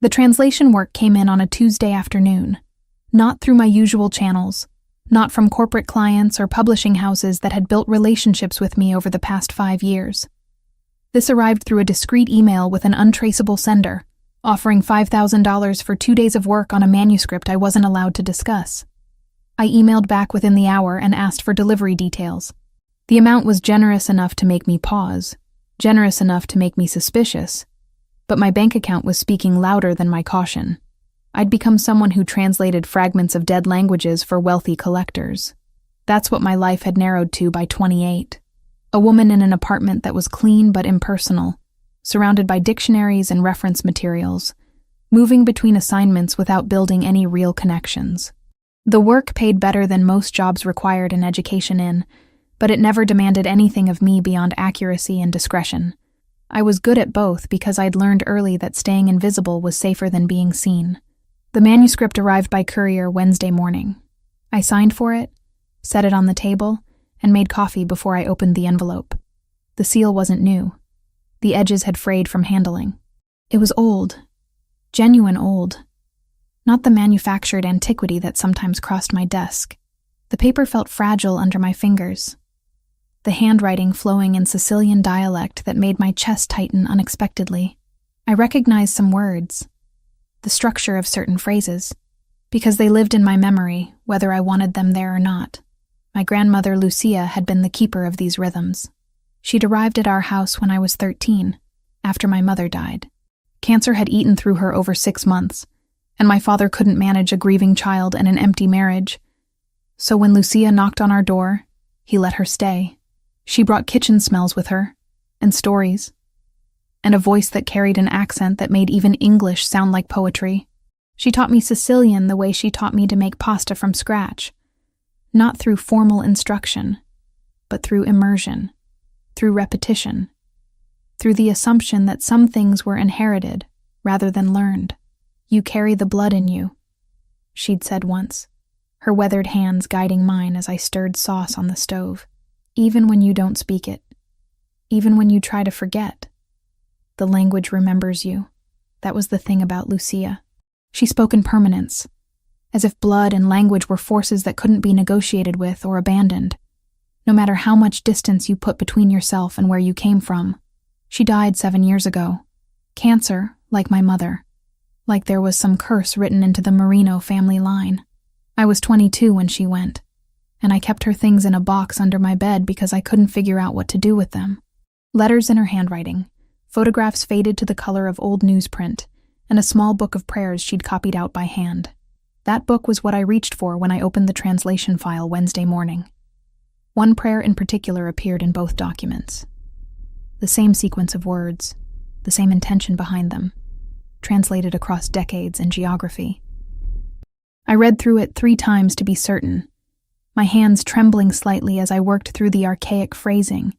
The translation work came in on a Tuesday afternoon, not through my usual channels, not from corporate clients or publishing houses that had built relationships with me over the past 5 years. This arrived through a discreet email with an untraceable sender, offering $5,000 for 2 days of work on a manuscript I wasn't allowed to discuss. I emailed back within the hour and asked for delivery details. The amount was generous enough to make me pause, generous enough to make me suspicious, but my bank account was speaking louder than my caution. I'd become someone who translated fragments of dead languages for wealthy collectors. That's what my life had narrowed to by 28. A woman in an apartment that was clean but impersonal, surrounded by dictionaries and reference materials, moving between assignments without building any real connections. The work paid better than most jobs required an education in, but it never demanded anything of me beyond accuracy and discretion. I was good at both because I'd learned early that staying invisible was safer than being seen. The manuscript arrived by courier Wednesday morning. I signed for it, set it on the table, and made coffee before I opened the envelope. The seal wasn't new. The edges had frayed from handling. It was old. Genuine old. Not the manufactured antiquity that sometimes crossed my desk. The paper felt fragile under my fingers, the handwriting flowing in Sicilian dialect that made my chest tighten unexpectedly. I recognized some words, the structure of certain phrases, because they lived in my memory, whether I wanted them there or not. My grandmother Lucia had been the keeper of these rhythms. She'd arrived at our house when I was 13, after my mother died. Cancer had eaten through her over 6 months, and my father couldn't manage a grieving child and an empty marriage. So when Lucia knocked on our door, he let her stay. She brought kitchen smells with her, and stories, and a voice that carried an accent that made even English sound like poetry. She taught me Sicilian the way she taught me to make pasta from scratch, not through formal instruction, but through immersion, through repetition, through the assumption that some things were inherited rather than learned. You carry the blood in you, she'd said once, her weathered hands guiding mine as I stirred sauce on the stove. Even when you don't speak it, even when you try to forget, the language remembers you. That was the thing about Lucia. She spoke in permanence, as if blood and language were forces that couldn't be negotiated with or abandoned, no matter how much distance you put between yourself and where you came from. She died 7 years ago. Cancer, like my mother. Like there was some curse written into the Marino family line. I was 22 when she went, and I kept her things in a box under my bed because I couldn't figure out what to do with them. Letters in her handwriting, photographs faded to the color of old newsprint, and a small book of prayers she'd copied out by hand. That book was what I reached for when I opened the translation file Wednesday morning. One prayer in particular appeared in both documents. The same sequence of words, the same intention behind them, translated across decades and geography. I read through it 3 times to be certain, my hands trembling slightly as I worked through the archaic phrasing,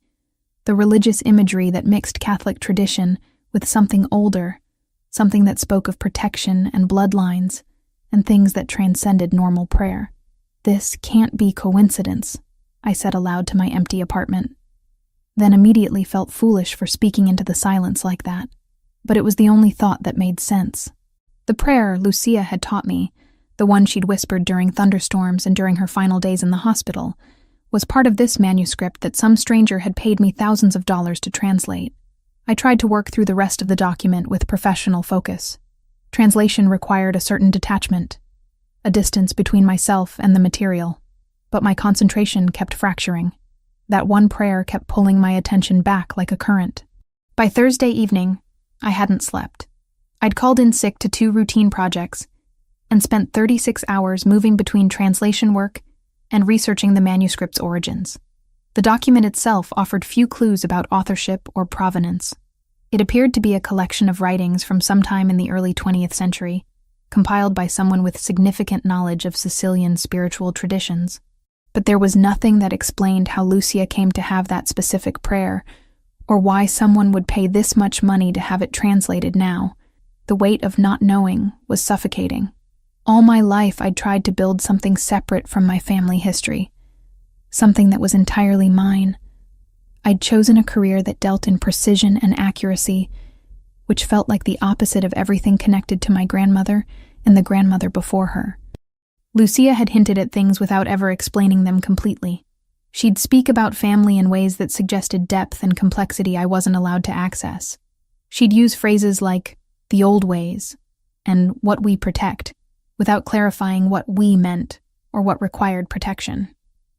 the religious imagery that mixed Catholic tradition with something older, something that spoke of protection and bloodlines, and things that transcended normal prayer. This can't be coincidence, I said aloud to my empty apartment, then immediately felt foolish for speaking into the silence like that. But it was the only thought that made sense. The prayer Lucia had taught me, the one she'd whispered during thunderstorms and during her final days in the hospital, was part of this manuscript that some stranger had paid me thousands of dollars to translate. I tried to work through the rest of the document with professional focus. Translation required a certain detachment, a distance between myself and the material, but my concentration kept fracturing. That one prayer kept pulling my attention back like a current. By Thursday evening, I hadn't slept. I'd called in sick to 2 routine projects and spent 36 hours moving between translation work and researching the manuscript's origins. The document itself offered few clues about authorship or provenance. It appeared to be a collection of writings from sometime in the early 20th century, compiled by someone with significant knowledge of Sicilian spiritual traditions. But there was nothing that explained how Lucia came to have that specific prayer, or why someone would pay this much money to have it translated now. The weight of not knowing was suffocating. All my life I'd tried to build something separate from my family history, something that was entirely mine. I'd chosen a career that dealt in precision and accuracy, which felt like the opposite of everything connected to my grandmother and the grandmother before her. Lucia had hinted at things without ever explaining them completely. She'd speak about family in ways that suggested depth and complexity I wasn't allowed to access. She'd use phrases like, the old ways, and what we protect, without clarifying what we meant or what required protection.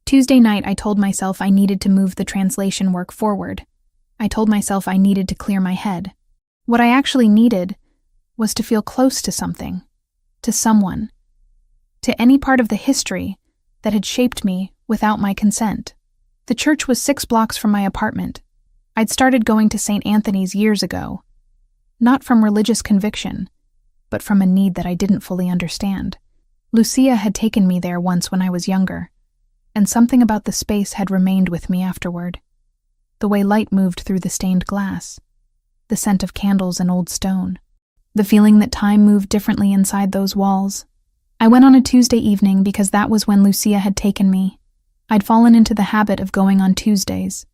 Tuesday night, I told myself I needed to move the translation work forward. I told myself I needed to clear my head. What I actually needed was to feel close to something, to someone, to any part of the history that had shaped me without my consent. The church was 6 blocks from my apartment. I'd started going to St. Anthony's years ago, not from religious conviction, but from a need that I didn't fully understand. Lucia had taken me there once when I was younger, and something about the space had remained with me afterward. The way light moved through the stained glass, the scent of candles and old stone, the feeling that time moved differently inside those walls. I went on a Tuesday evening because that was when Lucia had taken me. I'd fallen into the habit of going on Tuesdays,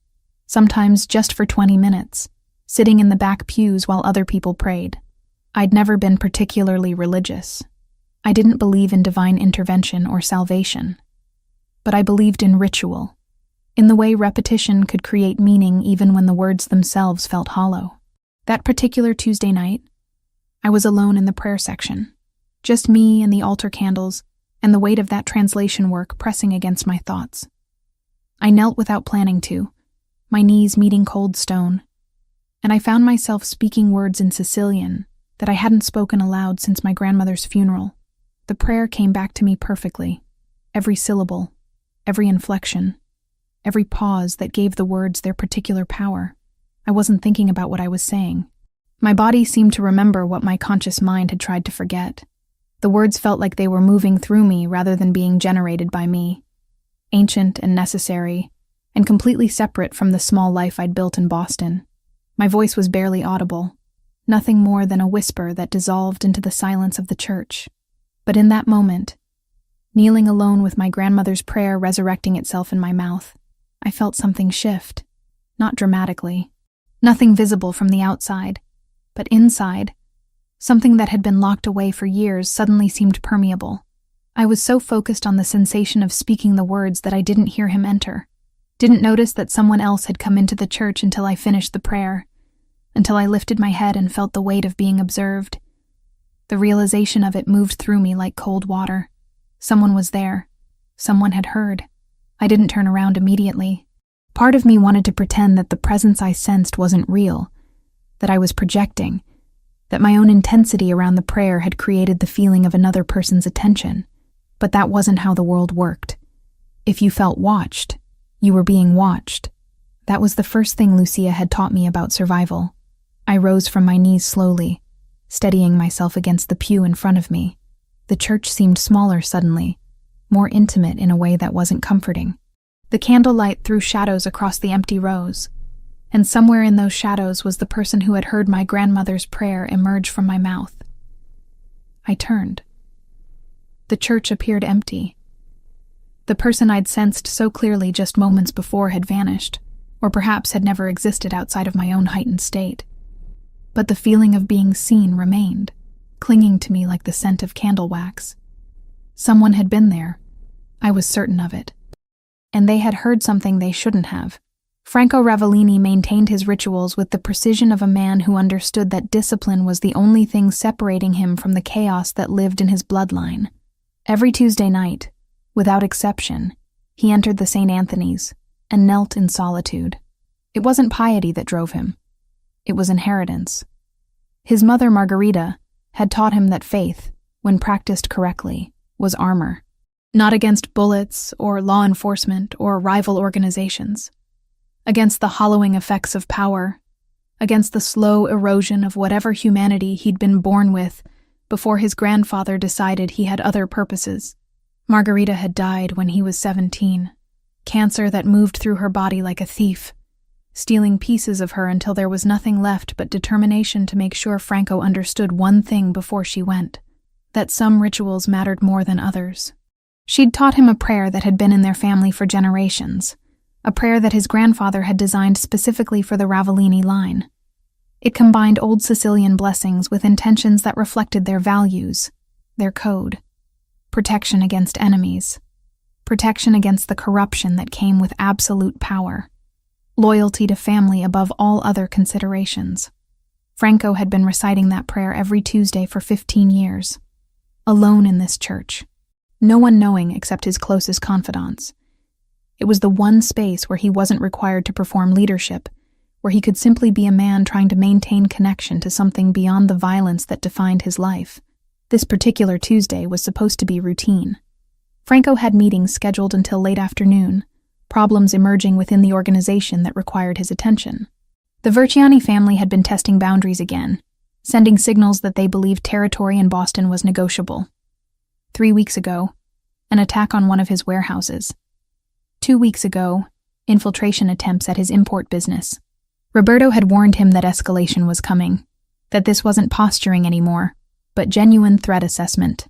sometimes just for 20 minutes, sitting in the back pews while other people prayed. I'd never been particularly religious. I didn't believe in divine intervention or salvation. But I believed in ritual, in the way repetition could create meaning even when the words themselves felt hollow. That particular Tuesday night, I was alone in the prayer section, just me and the altar candles and the weight of that translation work pressing against my thoughts. I knelt without planning to, my knees meeting cold stone, and I found myself speaking words in Sicilian that I hadn't spoken aloud since my grandmother's funeral. The prayer came back to me perfectly, every syllable, every inflection, every pause that gave the words their particular power. I wasn't thinking about what I was saying. My body seemed to remember what my conscious mind had tried to forget. The words felt like they were moving through me rather than being generated by me, ancient and necessary, and completely separate from the small life I'd built in Boston. My voice was barely audible, nothing more than a whisper that dissolved into the silence of the church. But in that moment, kneeling alone with my grandmother's prayer resurrecting itself in my mouth, I felt something shift, not dramatically, nothing visible from the outside, but inside, something that had been locked away for years suddenly seemed permeable. I was so focused on the sensation of speaking the words that I didn't hear him enter, didn't notice that someone else had come into the church until I finished the prayer, until I lifted my head and felt the weight of being observed. The realization of it moved through me like cold water. Someone was there. Someone had heard. I didn't turn around immediately. Part of me wanted to pretend that the presence I sensed wasn't real, that I was projecting, that my own intensity around the prayer had created the feeling of another person's attention. But that wasn't how the world worked. If you felt watched, you were being watched. That was the first thing Lucia had taught me about survival. I rose from my knees slowly, steadying myself against the pew in front of me. The church seemed smaller suddenly, more intimate in a way that wasn't comforting. The candlelight threw shadows across the empty rows, and somewhere in those shadows was the person who had heard my grandmother's prayer emerge from my mouth. I turned. The church appeared empty. The person I'd sensed so clearly just moments before had vanished, or perhaps had never existed outside of my own heightened state. But the feeling of being seen remained, clinging to me like the scent of candle wax. Someone had been there. I was certain of it. And they had heard something they shouldn't have. Franco Ravellini maintained his rituals with the precision of a man who understood that discipline was the only thing separating him from the chaos that lived in his bloodline. Every Tuesday night, without exception, he entered the St. Anthony's and knelt in solitude. It wasn't piety that drove him. It was inheritance. His mother, Margarita, had taught him that faith, when practiced correctly, was armor. Not against bullets or law enforcement or rival organizations. Against the hollowing effects of power. Against the slow erosion of whatever humanity he'd been born with before his grandfather decided he had other purposes. Margarita had died when he was 17. Cancer that moved through her body like a thief, stealing pieces of her until there was nothing left but determination to make sure Franco understood one thing before she went, that some rituals mattered more than others. She'd taught him a prayer that had been in their family for generations, a prayer that his grandfather had designed specifically for the Ravellini line. It combined old Sicilian blessings with intentions that reflected their values, their code. Protection against enemies. Protection against the corruption that came with absolute power. Loyalty to family above all other considerations. Franco had been reciting that prayer every Tuesday for 15 years. Alone in this church. No one knowing except his closest confidants. It was the one space where he wasn't required to perform leadership, where he could simply be a man trying to maintain connection to something beyond the violence that defined his life. This particular Tuesday was supposed to be routine. Franco had meetings scheduled until late afternoon, problems emerging within the organization that required his attention. The Verciani family had been testing boundaries again, sending signals that they believed territory in Boston was negotiable. 3 weeks ago, an attack on one of his warehouses. 2 weeks ago, infiltration attempts at his import business. Roberto had warned him that escalation was coming, that this wasn't posturing anymore, but genuine threat assessment.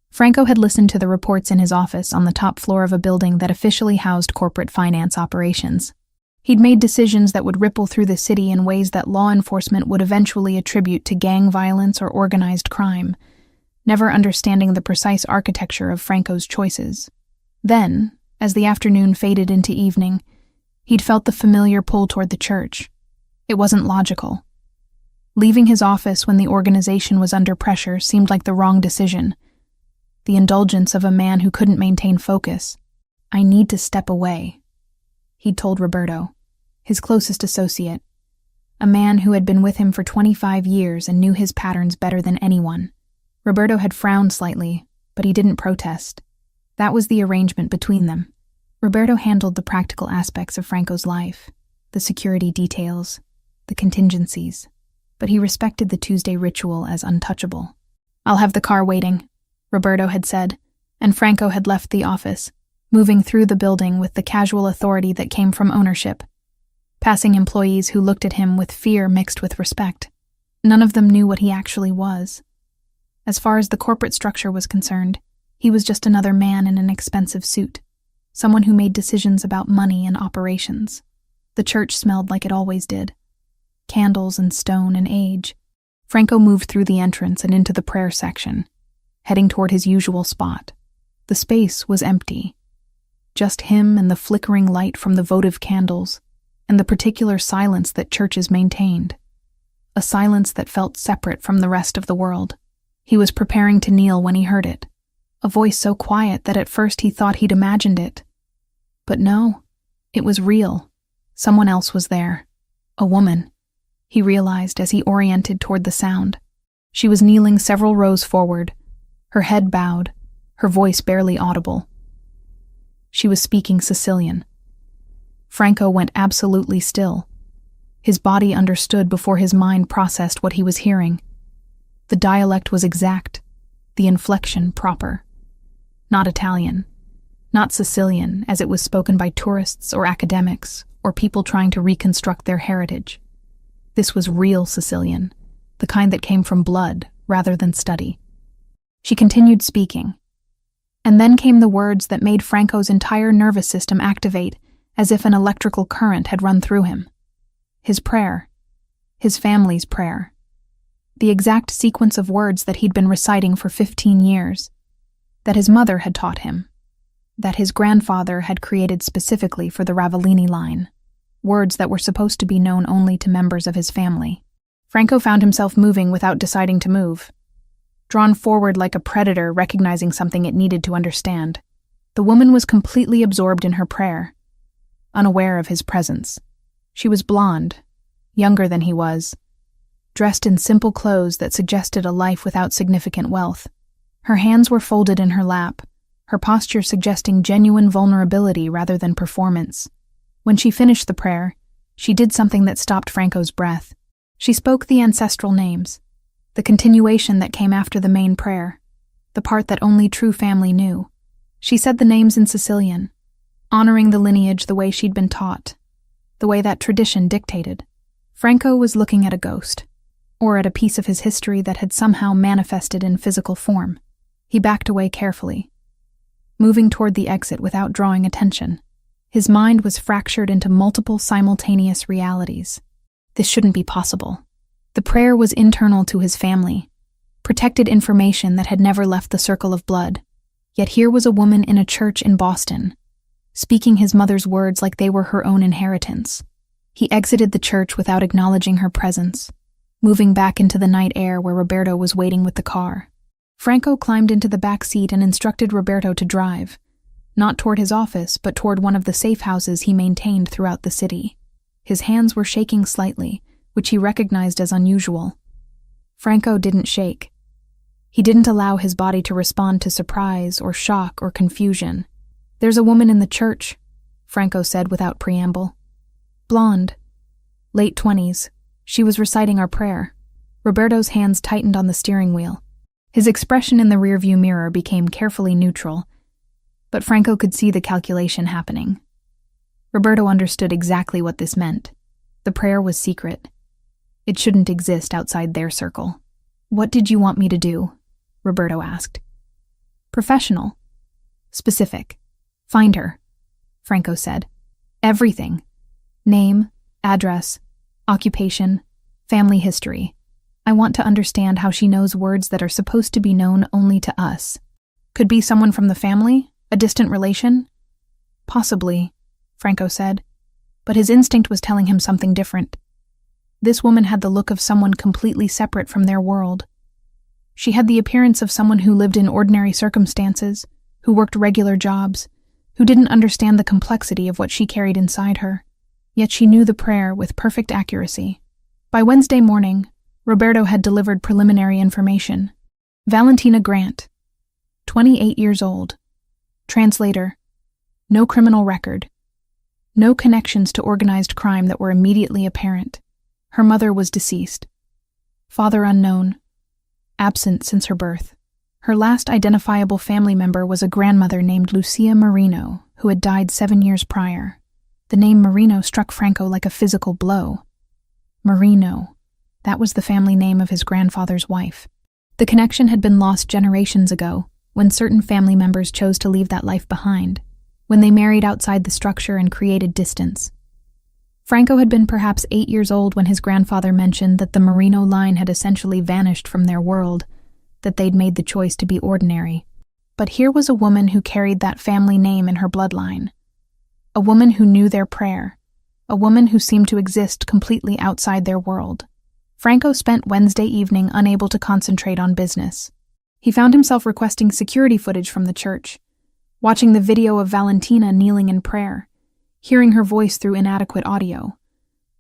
Franco had listened to the reports in his office on the top floor of a building that officially housed corporate finance operations. He'd made decisions that would ripple through the city in ways that law enforcement would eventually attribute to gang violence or organized crime, never understanding the precise architecture of Franco's choices. Then, as the afternoon faded into evening, he'd felt the familiar pull toward the church. It wasn't logical. Leaving his office when the organization was under pressure seemed like the wrong decision. The indulgence of a man who couldn't maintain focus. "I need to step away," he'd told Roberto, his closest associate, a man who had been with him for 25 years and knew his patterns better than anyone. Roberto had frowned slightly, but he didn't protest. That was the arrangement between them. Roberto handled the practical aspects of Franco's life, the security details, the contingencies, but he respected the Tuesday ritual as untouchable. "I'll have the car waiting," Roberto had said, and Franco had left the office, moving through the building with the casual authority that came from ownership, passing employees who looked at him with fear mixed with respect. None of them knew what he actually was. As far as the corporate structure was concerned, he was just another man in an expensive suit, someone who made decisions about money and operations. The church smelled like it always did. Candles and stone and age. Franco moved through the entrance and into the prayer section, heading toward his usual spot. The space was empty. Just him and the flickering light from the votive candles, and the particular silence that churches maintained. A silence that felt separate from the rest of the world. He was preparing to kneel when he heard it. A voice so quiet that at first he thought he'd imagined it. But no, it was real. Someone else was there. A woman. He realized as he oriented toward the sound. She was kneeling several rows forward, her head bowed, her voice barely audible. She was speaking Sicilian. Franco went absolutely still. His body understood before his mind processed what he was hearing. The dialect was exact, the inflection proper. Not Italian, not Sicilian as it was spoken by tourists or academics or people trying to reconstruct their heritage. This was real Sicilian, the kind that came from blood rather than study. She continued speaking. And then came the words that made Franco's entire nervous system activate as if an electrical current had run through him. His prayer. His family's prayer. The exact sequence of words that he'd been reciting for 15 years. That his mother had taught him. That his grandfather had created specifically for the Ravellini line. Words that were supposed to be known only to members of his family. Franco found himself moving without deciding to move. Drawn forward like a predator recognizing something it needed to understand. The woman was completely absorbed in her prayer, unaware of his presence. She was blonde, younger than he was, dressed in simple clothes that suggested a life without significant wealth. Her hands were folded in her lap, her posture suggesting genuine vulnerability rather than performance. When she finished the prayer, she did something that stopped Franco's breath. She spoke the ancestral names, the continuation that came after the main prayer, the part that only true family knew. She said the names in Sicilian, honoring the lineage the way she'd been taught, the way that tradition dictated. Franco was looking at a ghost, or at a piece of his history that had somehow manifested in physical form. He backed away carefully, moving toward the exit without drawing attention. His mind was fractured into multiple simultaneous realities. This shouldn't be possible. The prayer was internal to his family, protected information that had never left the circle of blood. Yet here was a woman in a church in Boston, speaking his mother's words like they were her own inheritance. He exited the church without acknowledging her presence, moving back into the night air where Roberto was waiting with the car. Franco climbed into the back seat and instructed Roberto to drive, not toward his office, but toward one of the safe houses he maintained throughout the city. His hands were shaking slightly, which he recognized as unusual. Franco didn't shake. He didn't allow his body to respond to surprise or shock or confusion. "There's a woman in the church," Franco said without preamble. "Blonde. Late 20s. She was reciting our prayer." Roberto's hands tightened on the steering wheel. His expression in the rearview mirror became carefully neutral, but Franco could see the calculation happening. Roberto understood exactly what this meant. The prayer was secret. It shouldn't exist outside their circle. "What did you want me to do?" Roberto asked. "Professional. Specific. Find her," Franco said. "Everything. Name, address, occupation, family history. I want to understand how she knows words that are supposed to be known only to us. Could be someone from the family, a distant relation?" "Possibly," Franco said, but his instinct was telling him something different. This woman had the look of someone completely separate from their world. She had the appearance of someone who lived in ordinary circumstances, who worked regular jobs, who didn't understand the complexity of what she carried inside her. Yet she knew the prayer with perfect accuracy. By Wednesday morning, Roberto had delivered preliminary information. Valentina Grant, 28 years old. Translator. No criminal record. No connections to organized crime that were immediately apparent. Her mother was deceased. Father unknown. Absent since her birth. Her last identifiable family member was a grandmother named Lucia Marino, who had died 7 years prior. The name Marino struck Franco like a physical blow. Marino. That was the family name of his grandfather's wife. The connection had been lost generations ago, when certain family members chose to leave that life behind, when they married outside the structure and created distance. Franco had been perhaps 8 years old when his grandfather mentioned that the Marino line had essentially vanished from their world, that they'd made the choice to be ordinary. But here was a woman who carried that family name in her bloodline. A woman who knew their prayer. A woman who seemed to exist completely outside their world. Franco spent Wednesday evening unable to concentrate on business. He found himself requesting security footage from the church, watching the video of Valentina kneeling in prayer, hearing her voice through inadequate audio,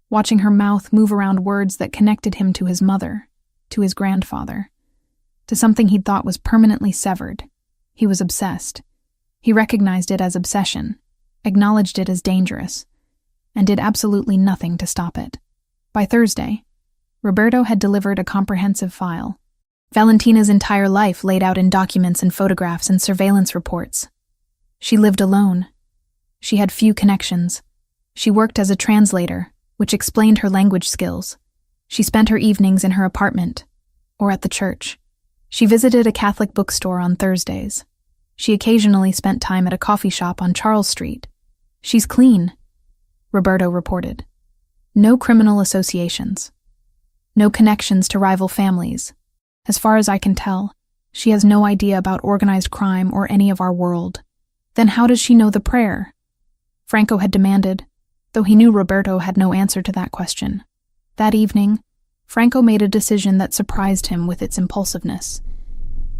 watching her mouth move around words that connected him to his mother, to his grandfather, to something he'd thought was permanently severed. He was obsessed. He recognized it as obsession, acknowledged it as dangerous, and did absolutely nothing to stop it. By Thursday, Roberto had delivered a comprehensive file. Valentina's entire life laid out in documents and photographs and surveillance reports. She lived alone. She had few connections. She worked as a translator, which explained her language skills. She spent her evenings in her apartment, or at the church. She visited a Catholic bookstore on Thursdays. She occasionally spent time at a coffee shop on Charles Street. "She's clean," Roberto reported. "No criminal associations. No connections to rival families. As far as I can tell, she has no idea about organized crime or any of our world. Then how does she know the prayer?" Franco had demanded, though he knew Roberto had no answer to that question. That evening, Franco made a decision that surprised him with its impulsiveness.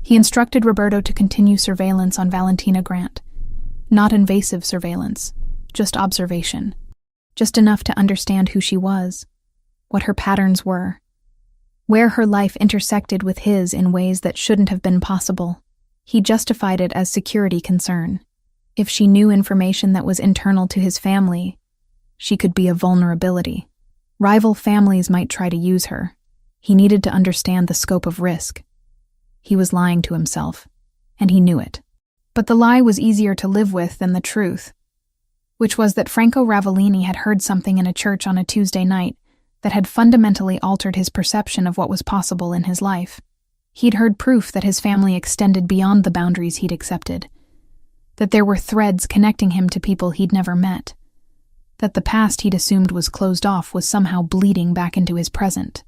He instructed Roberto to continue surveillance on Valentina Grant. Not invasive surveillance, just observation. Just enough to understand who she was, what her patterns were, where her life intersected with his in ways that shouldn't have been possible. He justified it as security concern. If she knew information that was internal to his family, she could be a vulnerability. Rival families might try to use her. He needed to understand the scope of risk. He was lying to himself, and he knew it. But the lie was easier to live with than the truth, which was that Franco Ravellini had heard something in a church on a Tuesday night that had fundamentally altered his perception of what was possible in his life. He'd heard proof that his family extended beyond the boundaries he'd accepted, that there were threads connecting him to people he'd never met, that the past he'd assumed was closed off was somehow bleeding back into his present.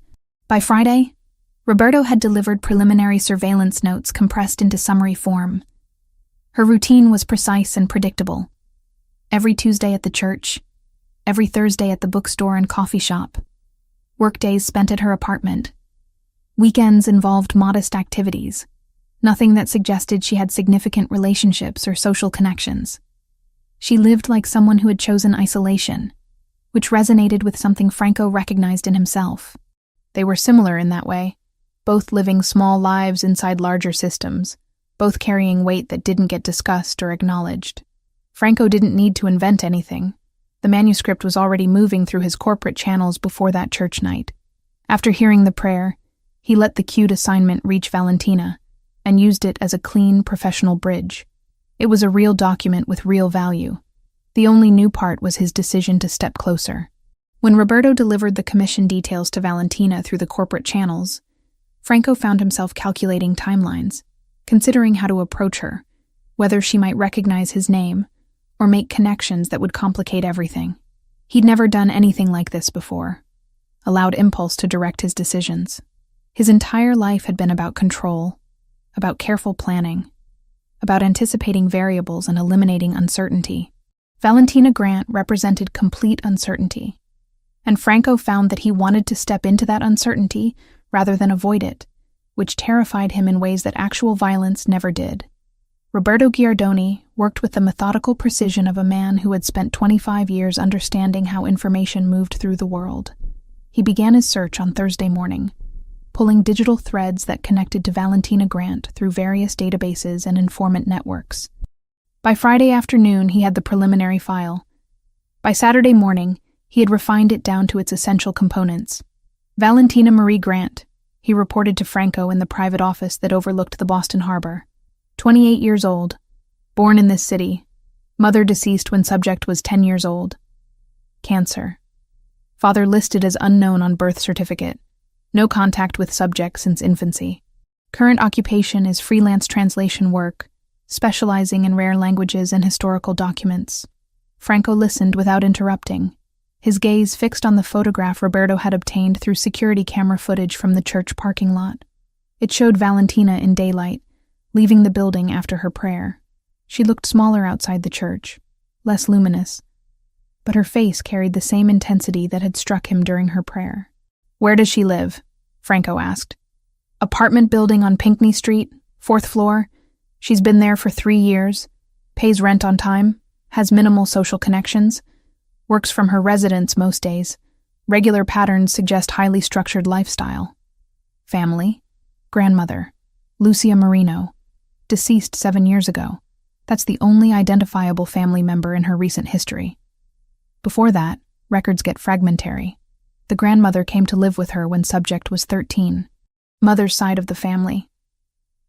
By Friday, Roberto had delivered preliminary surveillance notes compressed into summary form. Her routine was precise and predictable. Every Tuesday at the church, every Thursday at the bookstore and coffee shop, workdays spent at her apartment. Weekends involved modest activities, nothing that suggested she had significant relationships or social connections. She lived like someone who had chosen isolation, which resonated with something Franco recognized in himself. They were similar in that way, both living small lives inside larger systems, both carrying weight that didn't get discussed or acknowledged. Franco didn't need to invent anything. The manuscript was already moving through his corporate channels before that church night. After hearing the prayer, he let the cued assignment reach Valentina and used it as a clean, professional bridge. It was a real document with real value. The only new part was his decision to step closer. When Roberto delivered the commission details to Valentina through the corporate channels, Franco found himself calculating timelines, considering how to approach her, whether she might recognize his name or make connections that would complicate everything. He'd never done anything like this before, allowed impulse to direct his decisions. His entire life had been about control, about careful planning, about anticipating variables and eliminating uncertainty. Valentina Grant represented complete uncertainty, and Franco found that he wanted to step into that uncertainty rather than avoid it, which terrified him in ways that actual violence never did. Roberto Giardoni worked with the methodical precision of a man who had spent 25 years understanding how information moved through the world. He began his search on Thursday morning, pulling digital threads that connected to Valentina Grant through various databases and informant networks. By Friday afternoon, he had the preliminary file. By Saturday morning, he had refined it down to its essential components. Valentina Marie Grant, he reported to Franco in the private office that overlooked the Boston Harbor. 28 years old, born in this city, mother deceased when subject was 10 years old. Cancer. Father listed as unknown on birth certificate. No contact with subject since infancy. Current occupation is freelance translation work, specializing in rare languages and historical documents. Franco listened without interrupting, his gaze fixed on the photograph Roberto had obtained through security camera footage from the church parking lot. It showed Valentina in daylight, leaving the building after her prayer. She looked smaller outside the church, less luminous, but her face carried the same intensity that had struck him during her prayer. "Where does she live?" Franco asked. "Apartment building on Pinckney Street, 4th floor. She's been there for 3 years, pays rent on time, has minimal social connections, works from her residence most days. Regular patterns suggest highly structured lifestyle. Family: grandmother, Lucia Marino, deceased 7 years ago. That's the only identifiable family member in her recent history. Before that, records get fragmentary. The grandmother came to live with her when subject was 13. Mother's side of the family.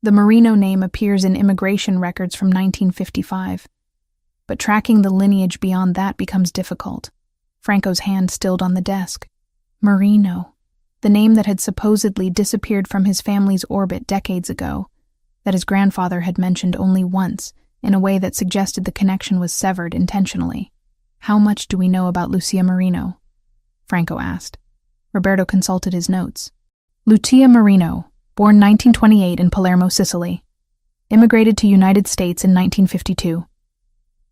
The Marino name appears in immigration records from 1955, but tracking the lineage beyond that becomes difficult. Franco's hand stilled on the desk. Marino, the name that had supposedly disappeared from his family's orbit decades ago, that his grandfather had mentioned only once, in a way that suggested the connection was severed intentionally. "How much do we know about Lucia Marino?" Franco asked. Roberto consulted his notes. Lucia Marino, born 1928 in Palermo, Sicily. Immigrated to United States in 1952.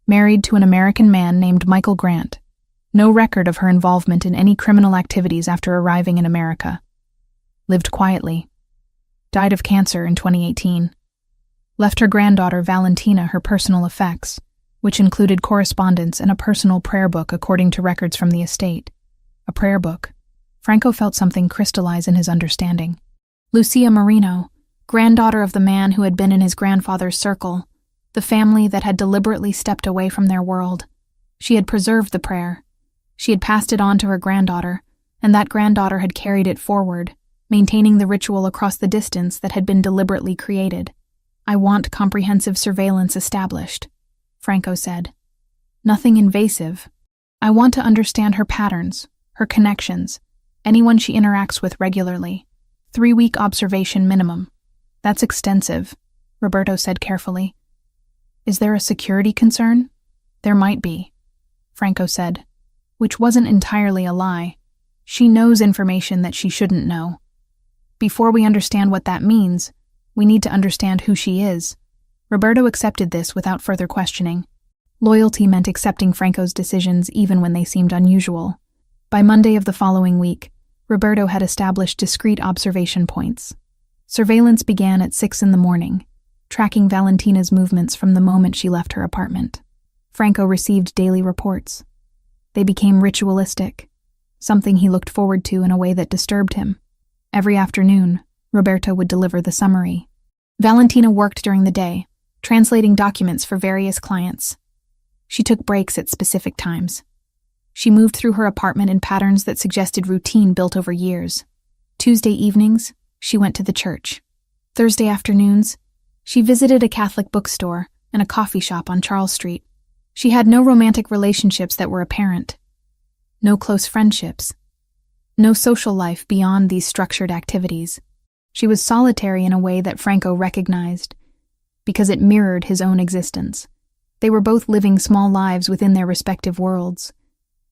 Married to an American man named Michael Grant. No record of her involvement in any criminal activities after arriving in America. Lived quietly. Died of cancer in 2018. Left her granddaughter Valentina her personal effects, which included correspondence and a personal prayer book according to records from the estate. A prayer book. Franco felt something crystallize in his understanding. Lucia Marino, granddaughter of the man who had been in his grandfather's circle, the family that had deliberately stepped away from their world. She had preserved the prayer. She had passed it on to her granddaughter, and that granddaughter had carried it forward, maintaining the ritual across the distance that had been deliberately created. "I want comprehensive surveillance established," Franco said. "Nothing invasive. I want to understand her patterns, her connections, anyone she interacts with regularly. 3-week observation minimum." "That's extensive," Roberto said carefully. "Is there a security concern?" "There might be," Franco said, which wasn't entirely a lie. "She knows information that she shouldn't know. Before we understand what that means, we need to understand who she is. Roberto accepted this without further questioning. Loyalty meant accepting Franco's decisions even when they seemed unusual. By Monday of the following week, Roberto had established discrete observation points. Surveillance began at 6 a.m, tracking Valentina's movements from the moment she left her apartment. Franco received daily reports. They became ritualistic, something he looked forward to in a way that disturbed him. Every afternoon, Roberto would deliver the summary. Valentina worked during the day, translating documents for various clients. She took breaks at specific times. She moved through her apartment in patterns that suggested routine built over years. Tuesday evenings, she went to the church. Thursday afternoons, she visited a Catholic bookstore and a coffee shop on Charles Street. She had no romantic relationships that were apparent. No close friendships. No social life beyond these structured activities. She was solitary in a way that Franco recognized, because it mirrored his own existence. They were both living small lives within their respective worlds,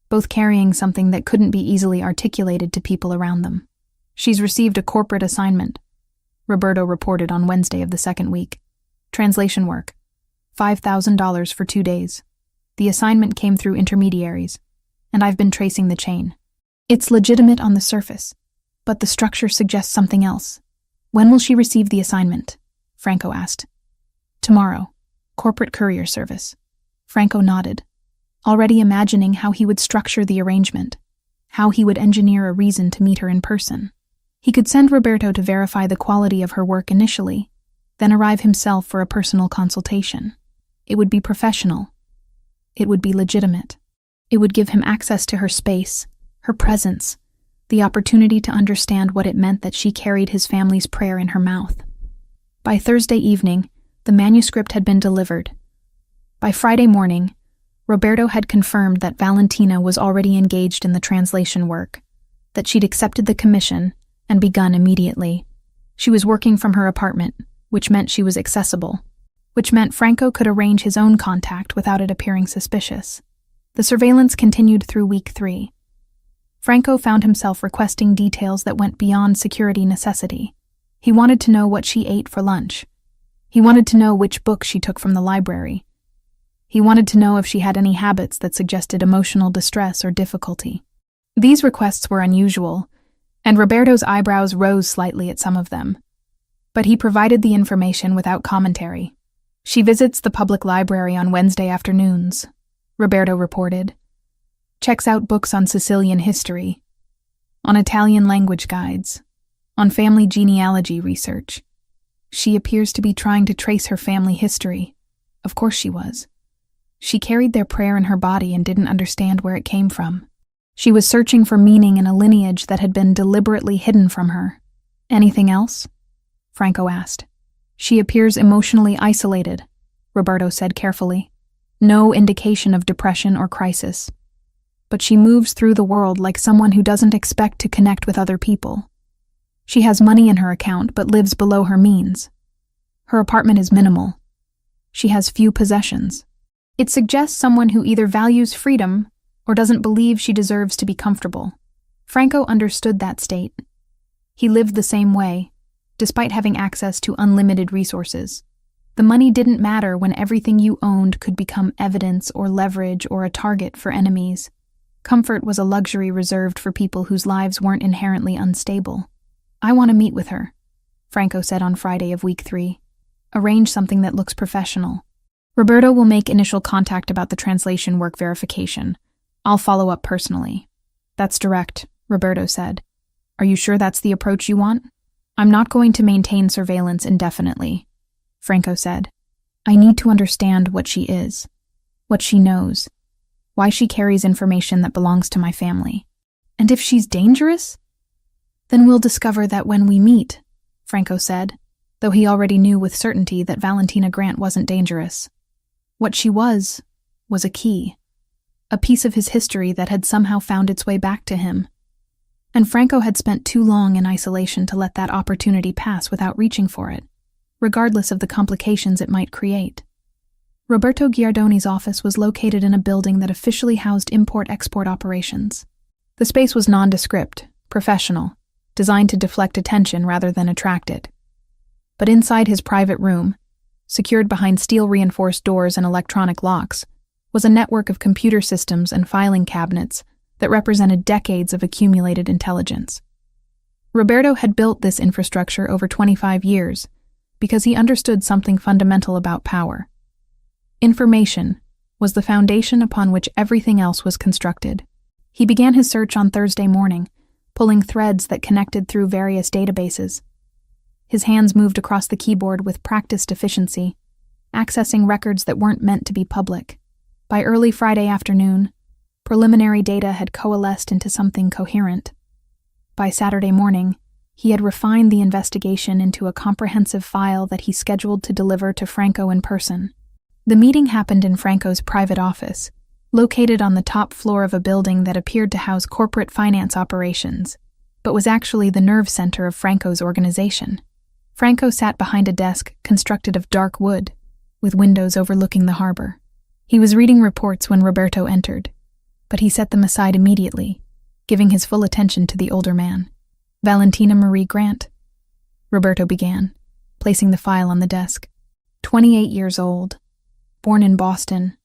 both carrying something that couldn't be easily articulated to people around them. She's received a corporate assignment, Roberto reported on Wednesday of the second week. Translation work. $5,000 for 2 days. The assignment came through intermediaries, and I've been tracing the chain. It's legitimate on the surface, but the structure suggests something else. When will she receive the assignment? Franco asked. Tomorrow. Corporate courier service. Franco nodded, already imagining how he would structure the arrangement, how he would engineer a reason to meet her in person. He could send Roberto to verify the quality of her work initially, then arrive himself for a personal consultation. It would be professional. It would be legitimate. It would give him access to her space, her presence, the opportunity to understand what it meant that she carried his family's prayer in her mouth. By Thursday evening, the manuscript had been delivered. By Friday morning, Roberto had confirmed that Valentina was already engaged in the translation work, that she'd accepted the commission and begun immediately. She was working from her apartment, which meant she was accessible, which meant Franco could arrange his own contact without it appearing suspicious. The surveillance continued through week 3. Franco found himself requesting details that went beyond security necessity. He wanted to know what she ate for lunch. He wanted to know which book she took from the library. He wanted to know if she had any habits that suggested emotional distress or difficulty. These requests were unusual, and Roberto's eyebrows rose slightly at some of them. But he provided the information without commentary. She visits the public library on Wednesday afternoons, Roberto reported. Checks out books on Sicilian history, on Italian language guides, on family genealogy research. She appears to be trying to trace her family history. Of course she was. She carried their prayer in her body and didn't understand where it came from. She was searching for meaning in a lineage that had been deliberately hidden from her. Anything else? Franco asked. She appears emotionally isolated, Roberto said carefully. No indication of depression or crisis. But she moves through the world like someone who doesn't expect to connect with other people. She has money in her account but lives below her means. Her apartment is minimal. She has few possessions. It suggests someone who either values freedom or doesn't believe she deserves to be comfortable. Franco understood that state. He lived the same way, despite having access to unlimited resources. The money didn't matter when everything you owned could become evidence or leverage or a target for enemies. Comfort was a luxury reserved for people whose lives weren't inherently unstable. I want to meet with her, Franco said on Friday of week 3. Arrange something that looks professional. Roberto will make initial contact about the translation work verification. I'll follow up personally. That's direct, Roberto said. Are you sure that's the approach you want? I'm not going to maintain surveillance indefinitely, Franco said. I need to understand what she is, what she knows, why she carries information that belongs to my family. And if she's dangerous? Then we'll discover that when we meet, Franco said, though he already knew with certainty that Valentina Grant wasn't dangerous. What she was a key, a piece of his history that had somehow found its way back to him. And Franco had spent too long in isolation to let that opportunity pass without reaching for it, regardless of the complications it might create. Roberto Giardoni's office was located in a building that officially housed import-export operations. The space was nondescript, professional. designed to deflect attention rather than attract it. But inside his private room, secured behind steel-reinforced doors and electronic locks, was a network of computer systems and filing cabinets that represented decades of accumulated intelligence. Roberto had built this infrastructure over 25 years because he understood something fundamental about power. Information was the foundation upon which everything else was constructed. He began his search on Thursday morning, pulling threads that connected through various databases. His hands moved across the keyboard with practiced efficiency, accessing records that weren't meant to be public. By early Friday afternoon, preliminary data had coalesced into something coherent. By Saturday morning, he had refined the investigation into a comprehensive file that he scheduled to deliver to Franco in person. The meeting happened in Franco's private office, located on the top floor of a building that appeared to house corporate finance operations, but was actually the nerve center of Franco's organization. Franco sat behind a desk constructed of dark wood, with windows overlooking the harbor. He was reading reports when Roberto entered, but he set them aside immediately, giving his full attention to the older man. Valentina Marie Grant, Roberto began, placing the file on the desk. 28 years old, born in Boston.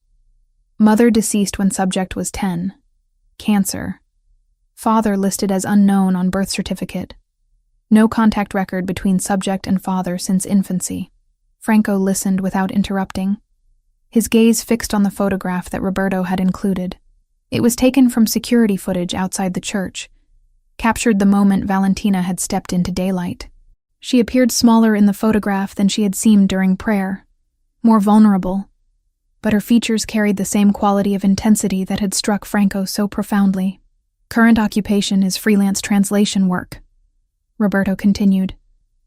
Mother deceased when subject was 10. Cancer. Father listed as unknown on birth certificate. No contact record between subject and father since infancy. Franco listened without interrupting, his gaze fixed on the photograph that Roberto had included. It was taken from security footage outside the church, captured the moment Valentina had stepped into daylight. She appeared smaller in the photograph than she had seemed during prayer, more vulnerable, but her features carried the same quality of intensity that had struck Franco so profoundly. Current occupation is freelance translation work, Roberto continued.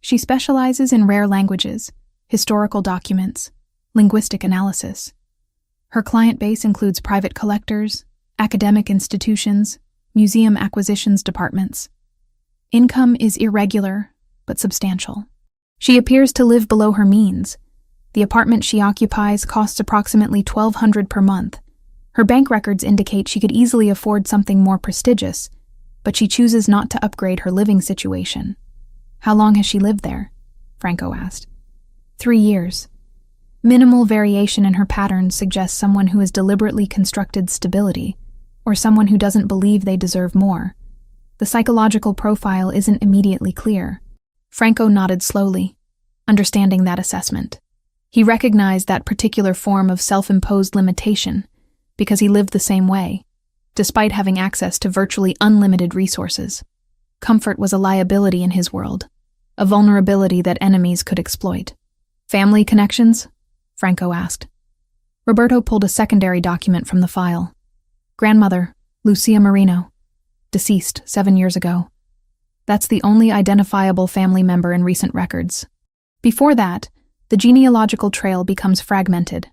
She specializes in rare languages, historical documents, linguistic analysis. Her client base includes private collectors, academic institutions, museum acquisitions departments. Income is irregular, but substantial. She appears to live below her means. The apartment she occupies costs approximately $1,200 per month. Her bank records indicate she could easily afford something more prestigious, but she chooses not to upgrade her living situation. How long has she lived there? Franco asked. 3 years. Minimal variation in her patterns suggests someone who has deliberately constructed stability, or someone who doesn't believe they deserve more. The psychological profile isn't immediately clear. Franco nodded slowly, understanding that assessment. He recognized that particular form of self-imposed limitation because he lived the same way, despite having access to virtually unlimited resources. Comfort was a liability in his world, a vulnerability that enemies could exploit. Family connections? Franco asked. Roberto pulled a secondary document from the file. Grandmother, Lucia Marino, deceased 7 years ago. That's the only identifiable family member in recent records. Before that, the genealogical trail becomes fragmented.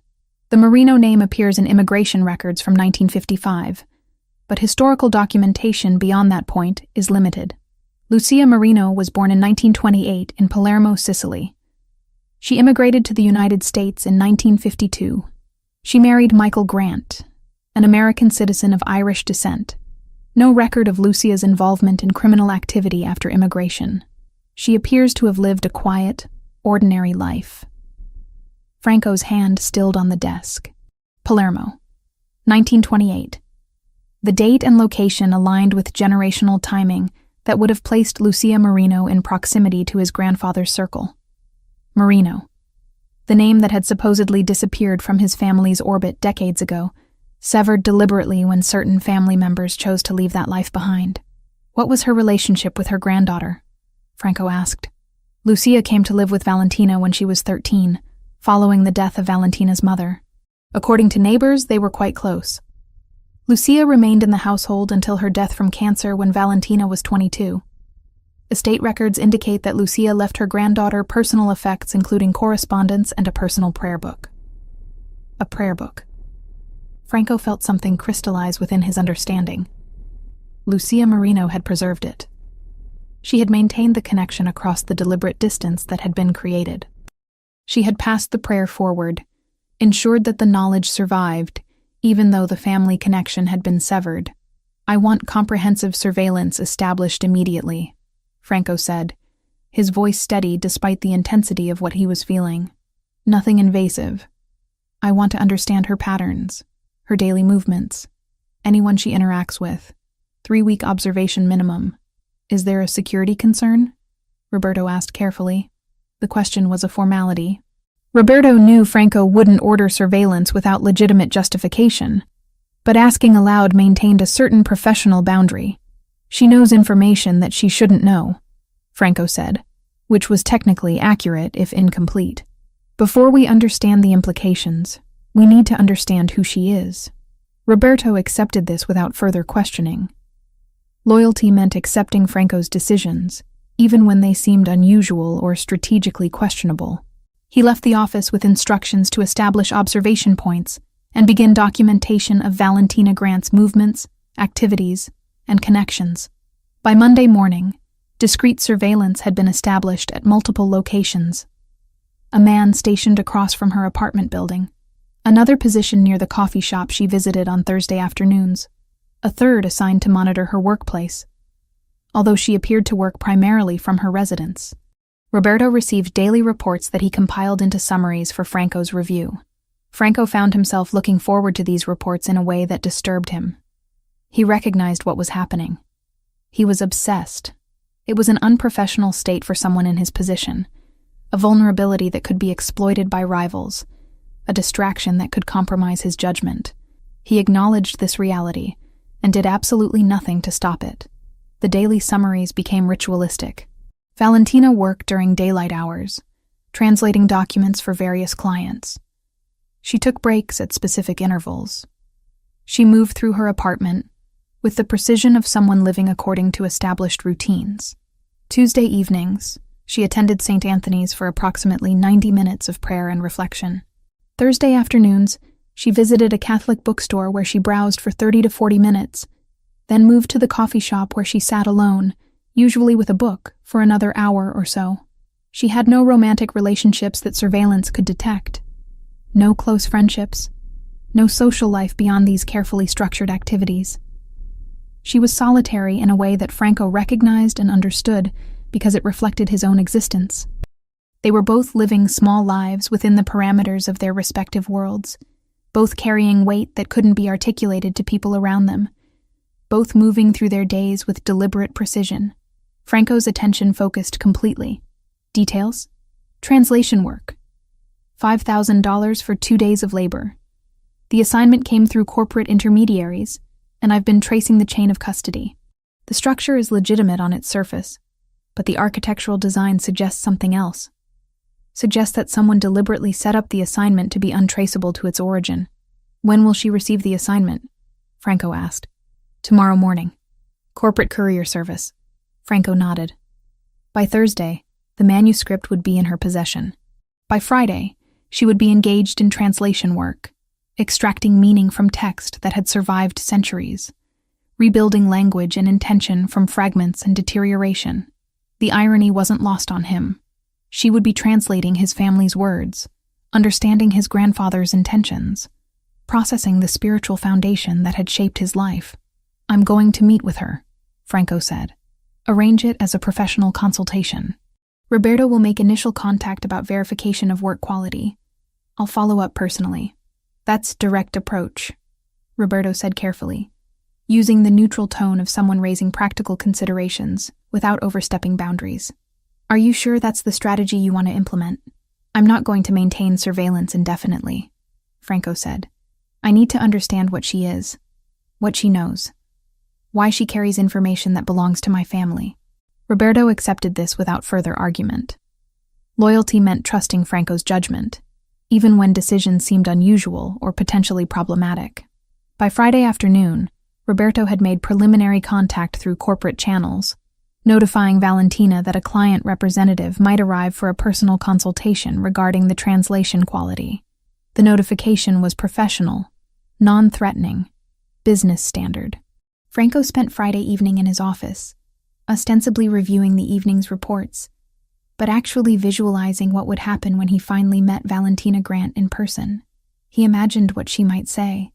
The Marino name appears in immigration records from 1955, but historical documentation beyond that point is limited. Lucia Marino was born in 1928 in Palermo, Sicily. She immigrated to the United States in 1952. She married Michael Grant, an American citizen of Irish descent. No record of Lucia's involvement in criminal activity after immigration. She appears to have lived a quiet, ordinary life. Franco's hand stilled on the desk. Palermo, 1928. The date and location aligned with generational timing that would have placed Lucia Marino in proximity to his grandfather's circle. Marino, the name that had supposedly disappeared from his family's orbit decades ago, severed deliberately when certain family members chose to leave that life behind. What was her relationship with her granddaughter? Franco asked. Lucia came to live with Valentina when she was 13, following the death of Valentina's mother. According to neighbors, they were quite close. Lucia remained in the household until her death from cancer when Valentina was 22. Estate records indicate that Lucia left her granddaughter personal effects including correspondence and a personal prayer book. A prayer book. Franco felt something crystallize within his understanding. Lucia Marino had preserved it. She had maintained the connection across the deliberate distance that had been created. She had passed the prayer forward, ensured that the knowledge survived, even though the family connection had been severed. I want comprehensive surveillance established immediately, Franco said, his voice steady despite the intensity of what he was feeling. Nothing invasive. I want to understand her patterns, her daily movements, anyone she interacts with. 3-week observation minimum. Is there a security concern? Roberto asked carefully. The question was a formality. Roberto knew Franco wouldn't order surveillance without legitimate justification, but asking aloud maintained a certain professional boundary. She knows information that she shouldn't know, Franco said, which was technically accurate if incomplete. Before we understand the implications, we need to understand who she is. Roberto accepted this without further questioning. Loyalty meant accepting Franco's decisions, even when they seemed unusual or strategically questionable. He left the office with instructions to establish observation points and begin documentation of Valentina Grant's movements, activities, and connections. By Monday morning, discreet surveillance had been established at multiple locations. A man stationed across from her apartment building, another position near the coffee shop she visited on Thursday afternoons, a third assigned to monitor her workplace, although she appeared to work primarily from her residence. Roberto received daily reports that he compiled into summaries for Franco's review. Franco found himself looking forward to these reports in a way that disturbed him. He recognized what was happening. He was obsessed. It was an unprofessional state for someone in his position, a vulnerability that could be exploited by rivals, a distraction that could compromise his judgment. He acknowledged this reality and did absolutely nothing to stop it. The daily summaries became ritualistic. Valentina worked during daylight hours, translating documents for various clients. She took breaks at specific intervals. She moved through her apartment with the precision of someone living according to established routines. Tuesday evenings, she attended St. Anthony's for approximately 90 minutes of prayer and reflection. Thursday afternoons, she visited a Catholic bookstore where she browsed for 30 to 40 minutes, then moved to the coffee shop where she sat alone, usually with a book, for another hour or so. She had no romantic relationships that surveillance could detect. No close friendships. No social life beyond these carefully structured activities. She was solitary in a way that Franco recognized and understood because it reflected his own existence. They were both living small lives within the parameters of their respective worlds, both carrying weight that couldn't be articulated to people around them, both moving through their days with deliberate precision. Franco's attention focused completely. Details? Translation work. $5,000 for 2 days of labor. The assignment came through corporate intermediaries, and I've been tracing the chain of custody. The structure is legitimate on its surface, but the architectural design suggests something else. Suggests that someone deliberately set up the assignment to be untraceable to its origin. When will she receive the assignment? Franco asked. Tomorrow morning. Corporate courier service. Franco nodded. By Thursday, the manuscript would be in her possession. By Friday, she would be engaged in translation work, extracting meaning from text that had survived centuries, rebuilding language and intention from fragments and deterioration. The irony wasn't lost on him. She would be translating his family's words, understanding his grandfather's intentions, processing the spiritual foundation that had shaped his life. I'm going to meet with her, Franco said. Arrange it as a professional consultation. Roberto will make initial contact about verification of work quality. I'll follow up personally. That's direct approach, Roberto said carefully, using the neutral tone of someone raising practical considerations without overstepping boundaries. Are you sure that's the strategy you want to implement? I'm not going to maintain surveillance indefinitely, Franco said. I need to understand what she is, what she knows, why she carries information that belongs to my family. Roberto accepted this without further argument. Loyalty meant trusting Franco's judgment, even when decisions seemed unusual or potentially problematic. By Friday afternoon, Roberto had made preliminary contact through corporate channels, notifying Valentina that a client representative might arrive for a personal consultation regarding the translation quality. The notification was professional, non-threatening, business standard. Franco spent Friday evening in his office, ostensibly reviewing the evening's reports, but actually visualizing what would happen when he finally met Valentina Grant in person. He imagined what she might say.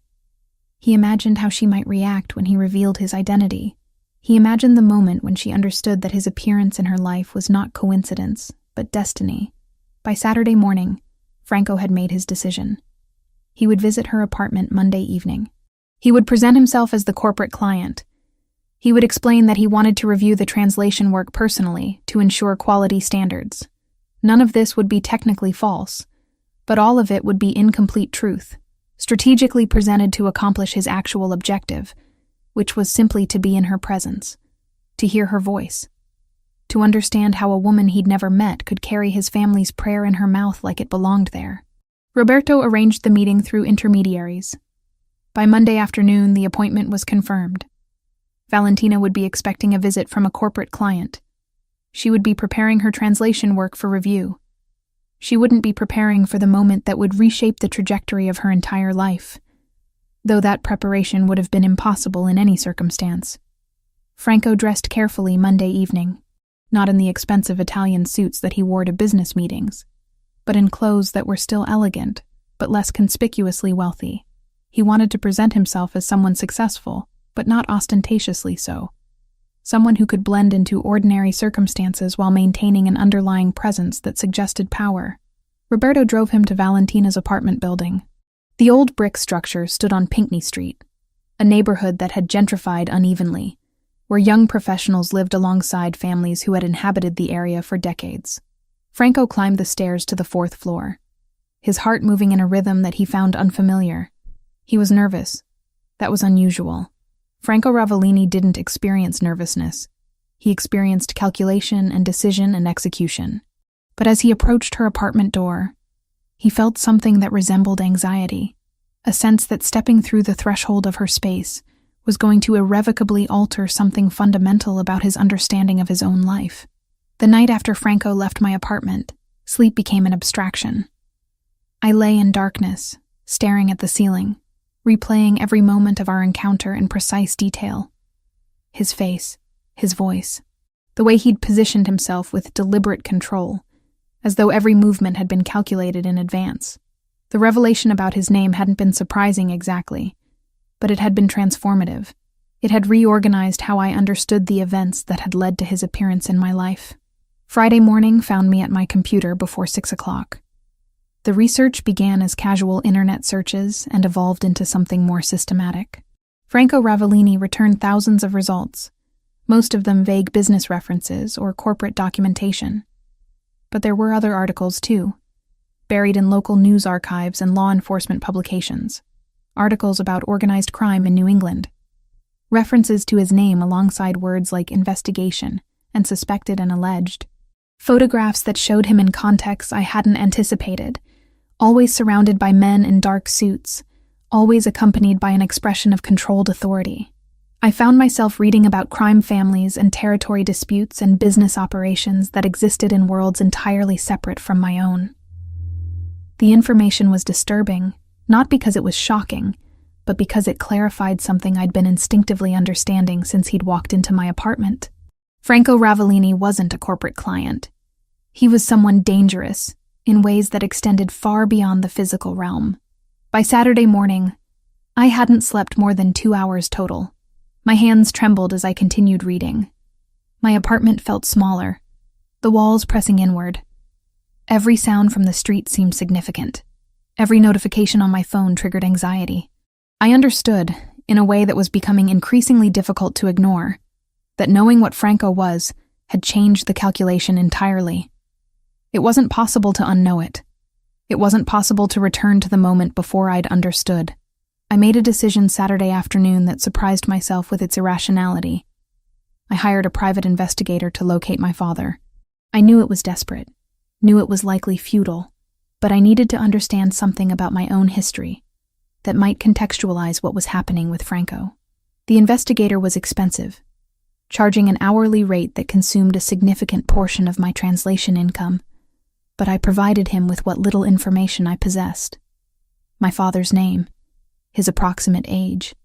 He imagined how she might react when he revealed his identity, He imagined the moment when she understood that his appearance in her life was not coincidence, but destiny. By Saturday morning, Franco had made his decision. He would visit her apartment Monday evening. He would present himself as the corporate client. He would explain that he wanted to review the translation work personally to ensure quality standards. None of this would be technically false, but all of it would be incomplete truth, strategically presented to accomplish his actual objective, which was simply to be in her presence, to hear her voice, to understand how a woman he'd never met could carry his family's prayer in her mouth like it belonged there. Roberto arranged the meeting through intermediaries. By Monday afternoon, the appointment was confirmed. Valentina would be expecting a visit from a corporate client. She would be preparing her translation work for review. She wouldn't be preparing for the moment that would reshape the trajectory of her entire life, though that preparation would have been impossible in any circumstance. Franco dressed carefully Monday evening, not in the expensive Italian suits that he wore to business meetings, but in clothes that were still elegant, but less conspicuously wealthy. He wanted to present himself as someone successful, but not ostentatiously so. Someone who could blend into ordinary circumstances while maintaining an underlying presence that suggested power. Roberto drove him to Valentina's apartment building. The old brick structure stood on Pinckney Street, a neighborhood that had gentrified unevenly, where young professionals lived alongside families who had inhabited the area for decades. Franco climbed the stairs to the 4th floor, his heart moving in a rhythm that he found unfamiliar. He was nervous. That was unusual. Franco Ravellini didn't experience nervousness. He experienced calculation and decision and execution. But as he approached her apartment door, he felt something that resembled anxiety, a sense that stepping through the threshold of her space was going to irrevocably alter something fundamental about his understanding of his own life. The night after Franco left my apartment, sleep became an abstraction. I lay in darkness, staring at the ceiling, replaying every moment of our encounter in precise detail. His face, his voice, the way he'd positioned himself with deliberate control, as though every movement had been calculated in advance. The revelation about his name hadn't been surprising exactly, but it had been transformative. It had reorganized how I understood the events that had led to his appearance in my life. Friday morning found me at my computer before 6 o'clock. The research began as casual internet searches and evolved into something more systematic. Franco Ravellini returned thousands of results, most of them vague business references or corporate documentation. But there were other articles too, buried in local news archives and law enforcement publications. Articles about organized crime in New England. References to his name alongside words like investigation and suspected and alleged. Photographs that showed him in contexts I hadn't anticipated, always surrounded by men in dark suits, always accompanied by an expression of controlled authority. I found myself reading about crime families and territory disputes and business operations that existed in worlds entirely separate from my own. The information was disturbing, not because it was shocking, but because it clarified something I'd been instinctively understanding since he'd walked into my apartment. Franco Ravellini wasn't a corporate client. He was someone dangerous, in ways that extended far beyond the physical realm. By Saturday morning, I hadn't slept more than 2 hours total. My hands trembled as I continued reading. My apartment felt smaller, the walls pressing inward. Every sound from the street seemed significant. Every notification on my phone triggered anxiety. I understood, in a way that was becoming increasingly difficult to ignore, that knowing what Franco was had changed the calculation entirely. It wasn't possible to unknow it. It wasn't possible to return to the moment before I'd understood. I made a decision Saturday afternoon that surprised myself with its irrationality. I hired a private investigator to locate my father. I knew it was desperate, knew it was likely futile, but I needed to understand something about my own history that might contextualize what was happening with Franco. The investigator was expensive, charging an hourly rate that consumed a significant portion of my translation income, but I provided him with what little information I possessed. My father's name, his approximate age,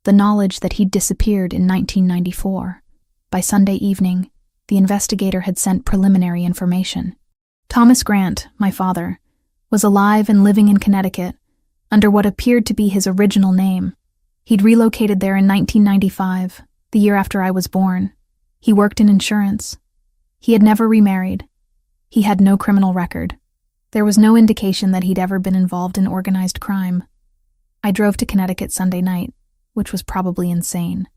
the knowledge that he'd disappeared in 1994. By Sunday evening, the investigator had sent preliminary information. Thomas Grant, my father, was alive and living in Connecticut under what appeared to be his original name. He'd relocated there in 1995, the year after I was born. He worked in insurance. He had never remarried. He had no criminal record. There was no indication that he'd ever been involved in organized crime. I drove to Connecticut Sunday night, which was probably insane.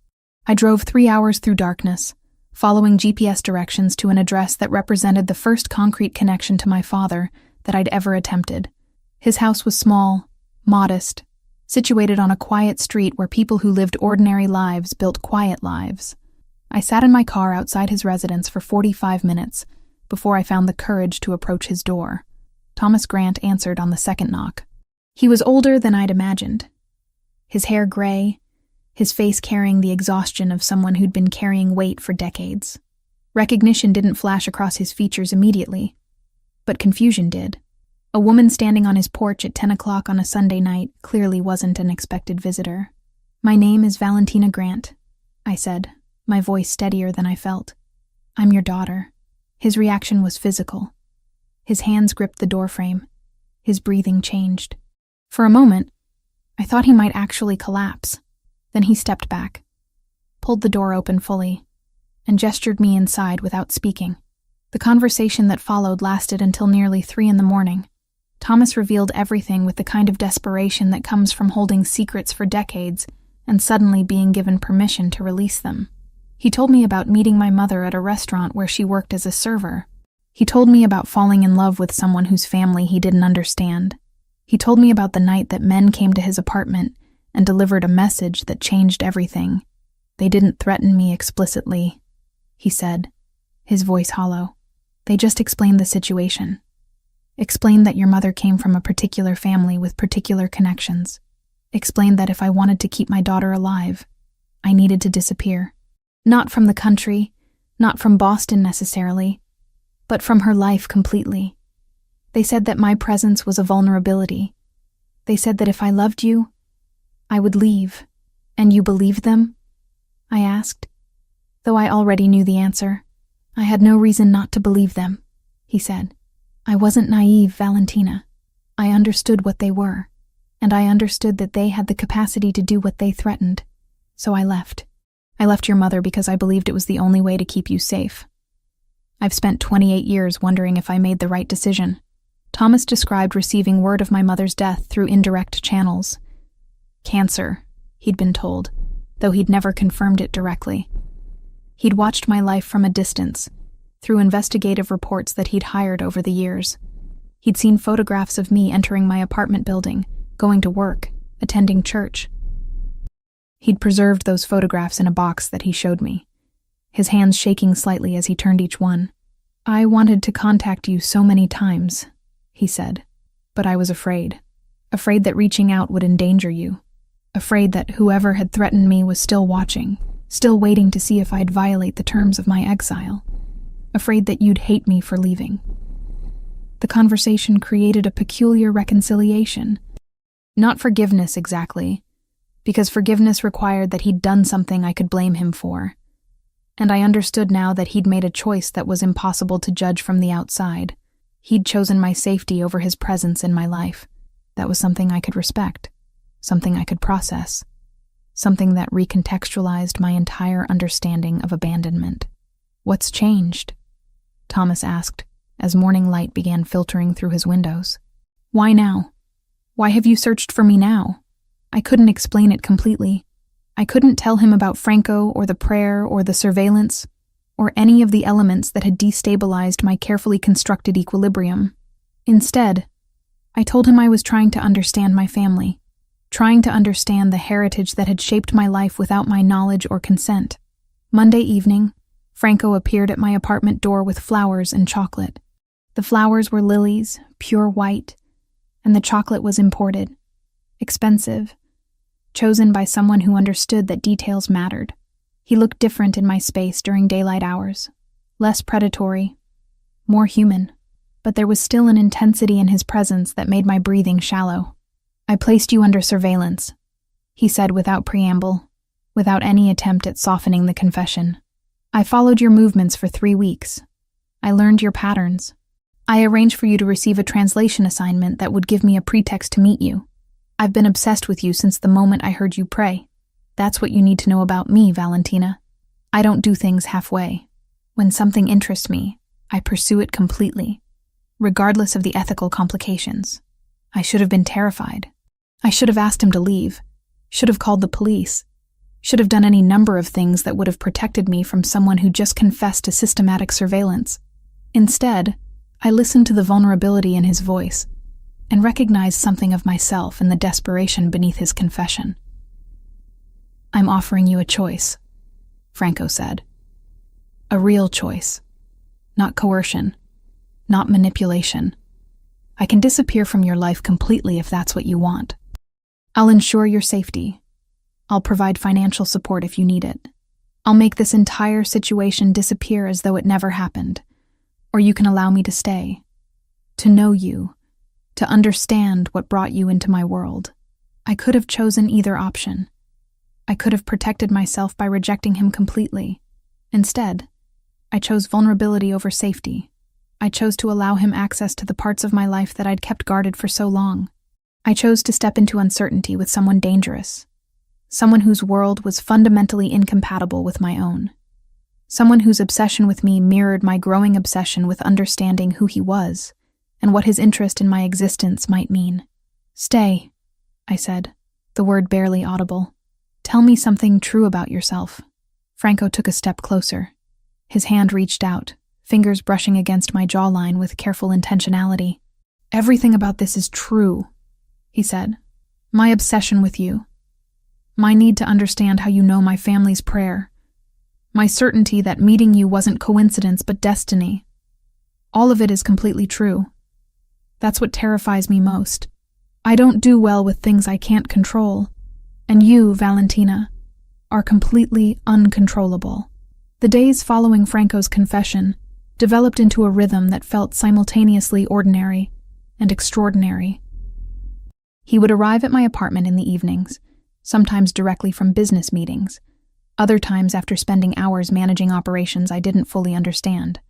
I drove 3 hours through darkness, following GPS directions to an address that represented the first concrete connection to my father that I'd ever attempted. His house was small, modest, situated on a quiet street where people who lived ordinary lives built quiet lives. I sat in my car outside his residence for 45 minutes before I found the courage to approach his door. Thomas Grant answered on the second knock. He was older than I'd imagined. His hair gray, his face carrying the exhaustion of someone who'd been carrying weight for decades. Recognition didn't flash across his features immediately, but confusion did. A woman standing on his porch at 10 o'clock on a Sunday night clearly wasn't an expected visitor. "My name is Valentina Grant," I said, my voice steadier than I felt. "I'm your daughter." His reaction was physical. His hands gripped the doorframe. His breathing changed. For a moment, I thought he might actually collapse. Then he stepped back, pulled the door open fully, and gestured me inside without speaking. The conversation that followed lasted until nearly 3 a.m. Thomas revealed everything with the kind of desperation that comes from holding secrets for decades and suddenly being given permission to release them. He told me about meeting my mother at a restaurant where she worked as a server. He told me about falling in love with someone whose family he didn't understand. He told me about the night that men came to his apartment and delivered a message that changed everything. "They didn't threaten me explicitly," he said, his voice hollow. "They just explained the situation. Explained that your mother came from a particular family with particular connections. Explained that if I wanted to keep my daughter alive, I needed to disappear. Not from the country, not from Boston necessarily, but from her life completely. They said that my presence was a vulnerability. They said that if I loved you, I would leave." "And you believed them?" I asked, though I already knew the answer. "I had no reason not to believe them," he said. "I wasn't naive, Valentina. I understood what they were, and I understood that they had the capacity to do what they threatened. So I left. I left your mother because I believed it was the only way to keep you safe. I've spent 28 years wondering if I made the right decision." Thomas described receiving word of my mother's death through indirect channels. Cancer, he'd been told, though he'd never confirmed it directly. He'd watched my life from a distance, through investigative reports that he'd hired over the years. He'd seen photographs of me entering my apartment building, going to work, attending church. He'd preserved those photographs in a box that he showed me, his hands shaking slightly as he turned each one. "I wanted to contact you so many times," he said, "but I was afraid. Afraid that reaching out would endanger you. Afraid that whoever had threatened me was still watching, still waiting to see if I'd violate the terms of my exile. Afraid that you'd hate me for leaving." The conversation created a peculiar reconciliation. Not forgiveness exactly, because forgiveness required that he'd done something I could blame him for. And I understood now that he'd made a choice that was impossible to judge from the outside. He'd chosen my safety over his presence in my life. That was something I could respect, something I could process, something that recontextualized my entire understanding of abandonment. "What's changed?" Thomas asked, as morning light began filtering through his windows. "Why now? Why have you searched for me now?" I couldn't explain it completely. I couldn't tell him about Franco or the prayer or the surveillance, or any of the elements that had destabilized my carefully constructed equilibrium. Instead, I told him I was trying to understand my family, trying to understand the heritage that had shaped my life without my knowledge or consent. Monday evening, Franco appeared at my apartment door with flowers and chocolate. The flowers were lilies, pure white, and the chocolate was imported, expensive, chosen by someone who understood that details mattered. He looked different in my space during daylight hours, less predatory, more human, but there was still an intensity in his presence that made my breathing shallow. "I placed you under surveillance," he said without preamble, without any attempt at softening the confession. "I followed your movements for 3 weeks. I learned your patterns. I arranged for you to receive a translation assignment that would give me a pretext to meet you. I've been obsessed with you since the moment I heard you pray. That's what you need to know about me, Valentina. I don't do things halfway. When something interests me, I pursue it completely, regardless of the ethical complications. I should have been terrified. I should have asked him to leave, should have called the police, should have done any number of things that would have protected me from someone who just confessed to systematic surveillance. Instead, I listened to the vulnerability in his voice and recognized something of myself in the desperation beneath his confession. "I'm offering you a choice," Franco said. "A real choice. Not coercion. Not manipulation. I can disappear from your life completely if that's what you want. I'll ensure your safety. I'll provide financial support if you need it. I'll make this entire situation disappear as though it never happened. Or you can allow me to stay. To know you. To understand what brought you into my world. I could have chosen either option. I could have protected myself by rejecting him completely. Instead, I chose vulnerability over safety. I chose to allow him access to the parts of my life that I'd kept guarded for so long. I chose to step into uncertainty with someone dangerous. Someone whose world was fundamentally incompatible with my own. Someone whose obsession with me mirrored my growing obsession with understanding who he was and what his interest in my existence might mean. "Stay," I said, the word barely audible. "Tell me something true about yourself." Franco took a step closer. His hand reached out, fingers brushing against my jawline with careful intentionality. "Everything about this is true," he said. "My obsession with you. My need to understand how you know my family's prayer. My certainty that meeting you wasn't coincidence but destiny. All of it is completely true. That's what terrifies me most. I don't do well with things I can't control. And you, Valentina, are completely uncontrollable." The days following Franco's confession developed into a rhythm that felt simultaneously ordinary and extraordinary. He would arrive at my apartment in the evenings, sometimes directly from business meetings, other times after spending hours managing operations I didn't fully understand.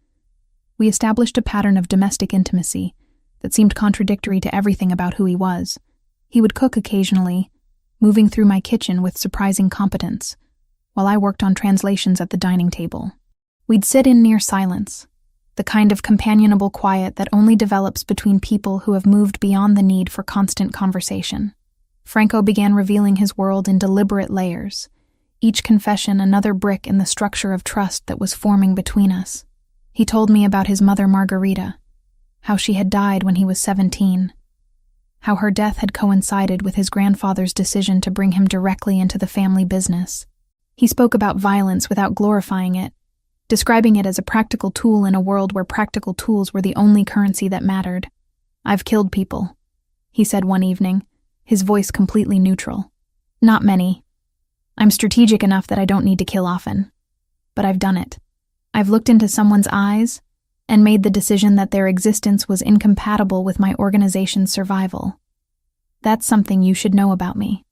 We established a pattern of domestic intimacy that seemed contradictory to everything about who he was. He would cook occasionally, moving through my kitchen with surprising competence, while I worked on translations at the dining table. We'd sit in near silence, the kind of companionable quiet that only develops between people who have moved beyond the need for constant conversation. Franco began revealing his world in deliberate layers, each confession another brick in the structure of trust that was forming between us. He told me about his mother Margarita, how she had died when he was 17, how her death had coincided with his grandfather's decision to bring him directly into the family business. He spoke about violence without glorifying it, describing it as a practical tool in a world where practical tools were the only currency that mattered. "I've killed people," he said one evening, his voice completely neutral. "Not many. I'm strategic enough that I don't need to kill often. But I've done it. I've looked into someone's eyes and made the decision that their existence was incompatible with my organization's survival. That's something you should know about me."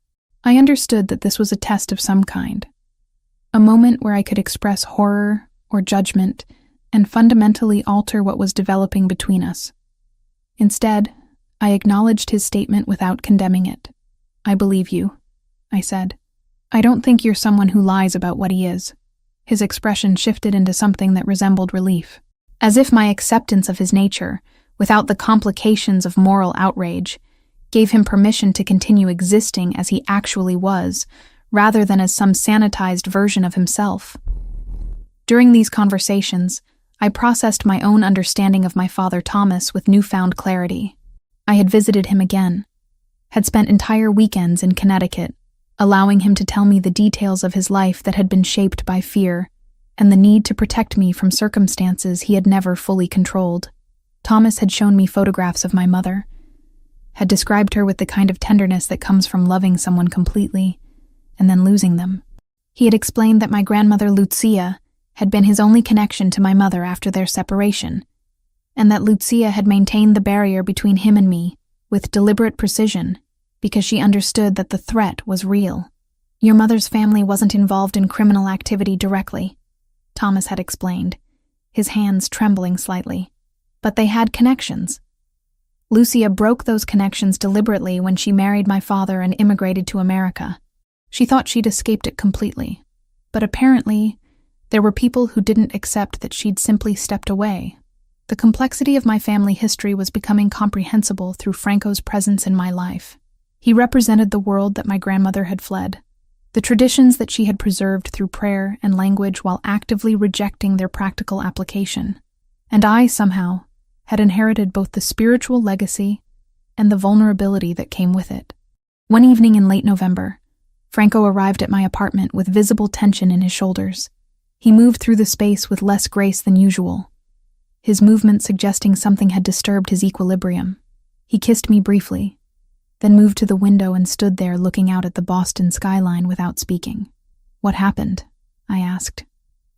I understood that this was a test of some kind, a moment where I could express horror or judgment and fundamentally alter what was developing between us. Instead, I acknowledged his statement without condemning it. "I believe you," I said. "I don't think you're someone who lies about what he is." His expression shifted into something that resembled relief, as if my acceptance of his nature, without the complications of moral outrage, gave him permission to continue existing as he actually was, rather than as some sanitized version of himself. During these conversations, I processed my own understanding of my father Thomas with newfound clarity. I had visited him again, had spent entire weekends in Connecticut, allowing him to tell me the details of his life that had been shaped by fear and the need to protect me from circumstances he had never fully controlled. Thomas had shown me photographs of my mother, had described her with the kind of tenderness that comes from loving someone completely and then losing them. He had explained that my grandmother Lucia had been his only connection to my mother after their separation, and that Lucia had maintained the barrier between him and me with deliberate precision because she understood that the threat was real. "Your mother's family wasn't involved in criminal activity directly," Thomas had explained, his hands trembling slightly. "But they had connections. Lucia broke those connections deliberately when she married my father and immigrated to America. She thought she'd escaped it completely, but apparently there were people who didn't accept that she'd simply stepped away. The complexity of my family history was becoming comprehensible through Franco's presence in my life. He represented the world that my grandmother had fled, the traditions that she had preserved through prayer and language while actively rejecting their practical application. And I, somehow, had inherited both the spiritual legacy and the vulnerability that came with it. One evening in late November, Franco arrived at my apartment with visible tension in his shoulders. He moved through the space with less grace than usual, his movement suggesting something had disturbed his equilibrium. He kissed me briefly, then moved to the window and stood there looking out at the Boston skyline without speaking. "What happened?" I asked.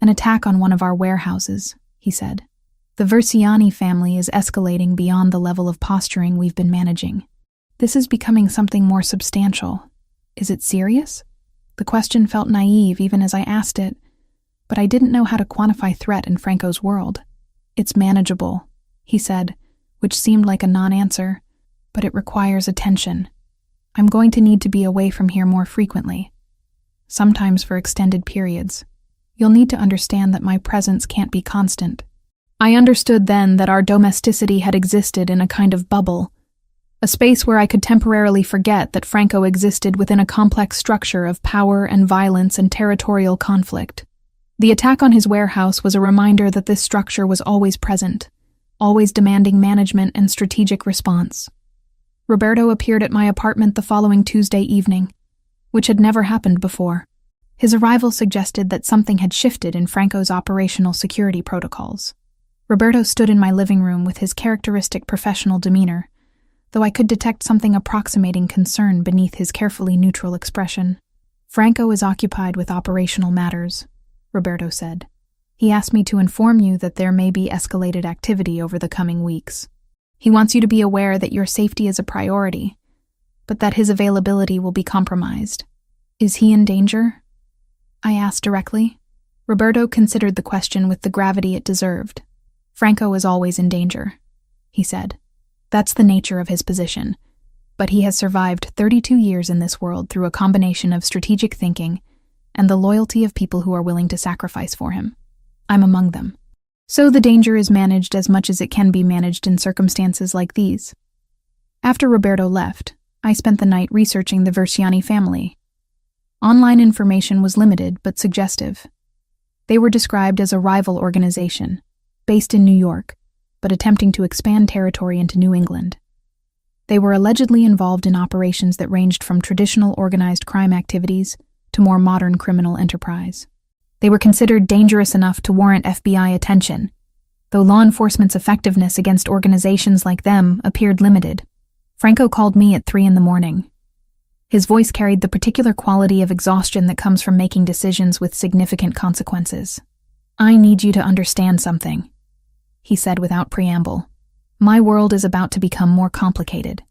"An attack on one of our warehouses," he said. "The Versiani family is escalating beyond the level of posturing we've been managing. This is becoming something more substantial. Is it serious?" The question felt naive even as I asked it, but I didn't know how to quantify threat in Franco's world. "It's manageable," he said, which seemed like a non-answer, "but it requires attention. I'm going to need to be away from here more frequently, sometimes for extended periods. You'll need to understand that my presence can't be constant." I understood then that our domesticity had existed in a kind of bubble, a space where I could temporarily forget that Franco existed within a complex structure of power and violence and territorial conflict. The attack on his warehouse was a reminder that this structure was always present, always demanding management and strategic response. Roberto appeared at my apartment the following Tuesday evening, which had never happened before. His arrival suggested that something had shifted in Franco's operational security protocols. Roberto stood in my living room with his characteristic professional demeanor, though I could detect something approximating concern beneath his carefully neutral expression. "Franco is occupied with operational matters," Roberto said. "He asked me to inform you that there may be escalated activity over the coming weeks. He wants you to be aware that your safety is a priority, but that his availability will be compromised." "Is he in danger?" I asked directly. Roberto considered the question with the gravity it deserved. "Franco is always in danger," he said. "That's the nature of his position, but he has survived 32 years in this world through a combination of strategic thinking and the loyalty of people who are willing to sacrifice for him. I'm among them. So the danger is managed as much as it can be managed in circumstances like these." After Roberto left, I spent the night researching the Versiani family. Online information was limited but suggestive. They were described as a rival organization, based in New York, but attempting to expand territory into New England. They were allegedly involved in operations that ranged from traditional organized crime activities to more modern criminal enterprise. They were considered dangerous enough to warrant FBI attention, though law enforcement's effectiveness against organizations like them appeared limited. Franco called me at 3 a.m. His voice carried the particular quality of exhaustion that comes from making decisions with significant consequences. "I need you to understand something," he said without preamble. "My world is about to become more complicated.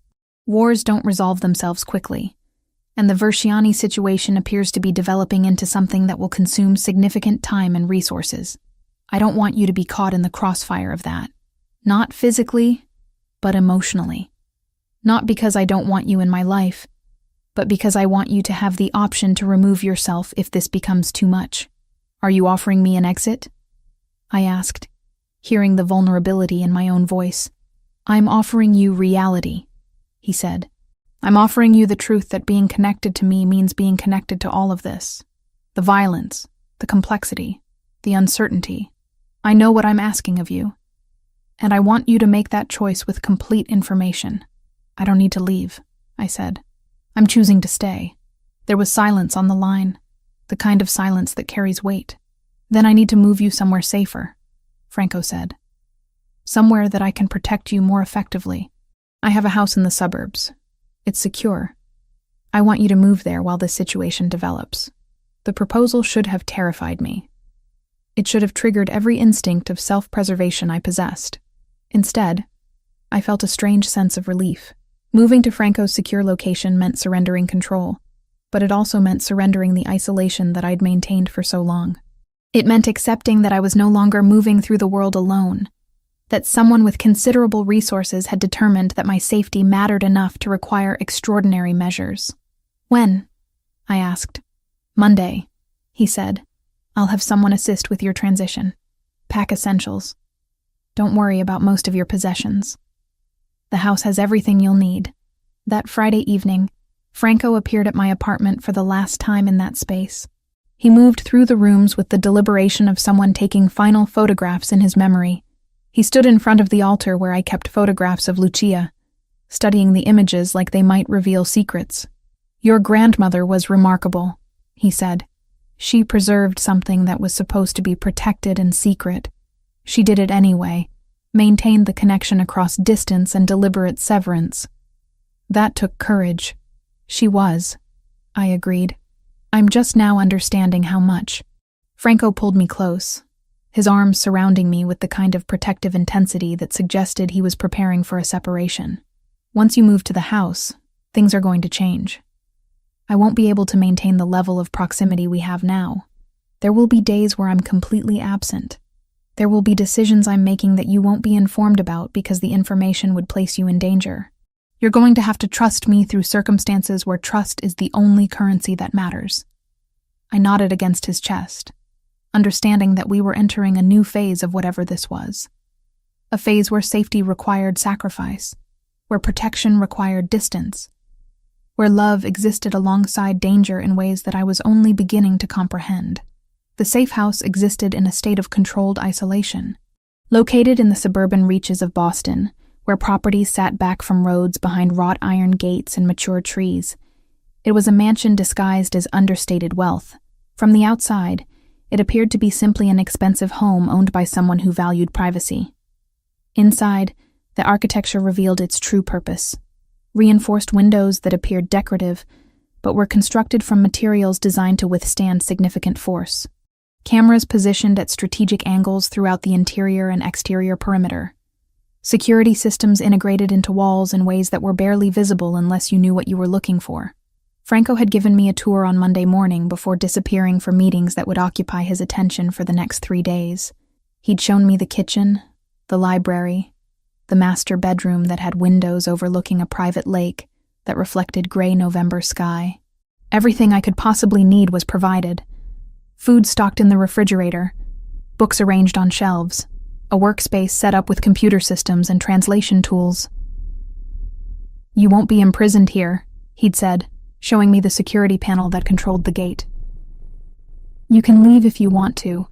Wars don't resolve themselves quickly, and the Versiani situation appears to be developing into something that will consume significant time and resources. I don't want you to be caught in the crossfire of that. Not physically, but emotionally. Not because I don't want you in my life, but because I want you to have the option to remove yourself if this becomes too much. Are you offering me an exit?" I asked, hearing the vulnerability in my own voice. "I'm offering you reality," he said. "I'm offering you the truth that being connected to me means being connected to all of this. The violence, the complexity, the uncertainty. I know what I'm asking of you, and I want you to make that choice with complete information." "I don't need to leave," I said. "I'm choosing to stay." There was silence on the line, the kind of silence that carries weight. "Then I need to move you somewhere safer," Franco said. "Somewhere that I can protect you more effectively. I have a house in the suburbs. It's secure. I want you to move there while this situation develops." The proposal should have terrified me. It should have triggered every instinct of self-preservation I possessed. Instead, I felt a strange sense of relief. Moving to Franco's secure location meant surrendering control, but it also meant surrendering the isolation that I'd maintained for so long. It meant accepting that I was no longer moving through the world alone, that someone with considerable resources had determined that my safety mattered enough to require extraordinary measures. "When?" I asked. "Monday," he said. "I'll have someone assist with your transition. Pack essentials. Don't worry about most of your possessions. The house has everything you'll need." That Friday evening, Franco appeared at my apartment for the last time in that space. He moved through the rooms with the deliberation of someone taking final photographs in his memory. He stood in front of the altar where I kept photographs of Lucia, studying the images like they might reveal secrets. "Your grandmother was remarkable," he said. "She preserved something that was supposed to be protected and secret. She did it anyway, maintained the connection across distance and deliberate severance. That took courage." "She was," I agreed. "I'm just now understanding how much." Franco pulled me close, his arms surrounding me with the kind of protective intensity that suggested he was preparing for a separation. "Once you move to the house, things are going to change. I won't be able to maintain the level of proximity we have now. There will be days where I'm completely absent. There will be decisions I'm making that you won't be informed about because the information would place you in danger. You're going to have to trust me through circumstances where trust is the only currency that matters." I nodded against his chest, understanding that we were entering a new phase of whatever this was. A phase where safety required sacrifice, where protection required distance, where love existed alongside danger in ways that I was only beginning to comprehend. The safe house existed in a state of controlled isolation. Located in the suburban reaches of Boston, where properties sat back from roads behind wrought iron gates and mature trees, it was a mansion disguised as understated wealth. From the outside, it appeared to be simply an expensive home owned by someone who valued privacy. Inside, the architecture revealed its true purpose: reinforced windows that appeared decorative, but were constructed from materials designed to withstand significant force. Cameras positioned at strategic angles throughout the interior and exterior perimeter. Security systems integrated into walls in ways that were barely visible unless you knew what you were looking for. Franco had given me a tour on Monday morning before disappearing for meetings that would occupy his attention for the next 3 days. He'd shown me the kitchen, the library, the master bedroom that had windows overlooking a private lake that reflected gray November sky. Everything I could possibly need was provided. Food stocked in the refrigerator, books arranged on shelves, a workspace set up with computer systems and translation tools. "You won't be imprisoned here," he'd said, showing me the security panel that controlled the gate. "You can leave if you want to,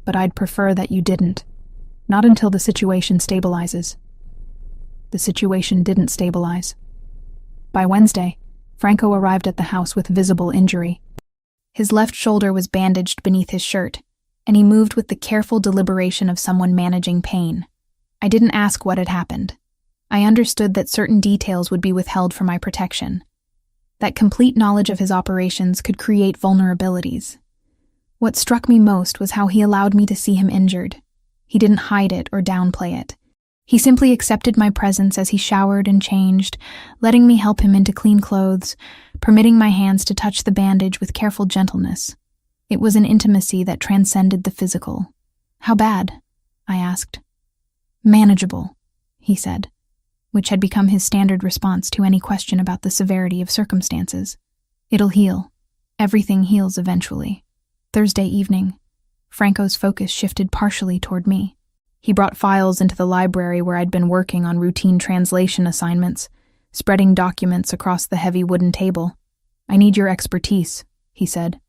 but I'd prefer that you didn't. Not until the situation stabilizes." The situation didn't stabilize. By Wednesday, Franco arrived at the house with visible injury. His left shoulder was bandaged beneath his shirt, and he moved with the careful deliberation of someone managing pain. I didn't ask what had happened. I understood that certain details would be withheld for my protection, that complete knowledge of his operations could create vulnerabilities. What struck me most was how he allowed me to see him injured. He didn't hide it or downplay it. He simply accepted my presence as he showered and changed, letting me help him into clean clothes, permitting my hands to touch the bandage with careful gentleness. It was an intimacy that transcended the physical. "How bad?" I asked. "Manageable," he said, which had become his standard response to any question about the severity of circumstances. "It'll heal. Everything heals eventually." Thursday evening, Franco's focus shifted partially toward me. He brought files into the library where I'd been working on routine translation assignments, spreading documents across the heavy wooden table. "I need your expertise," he said.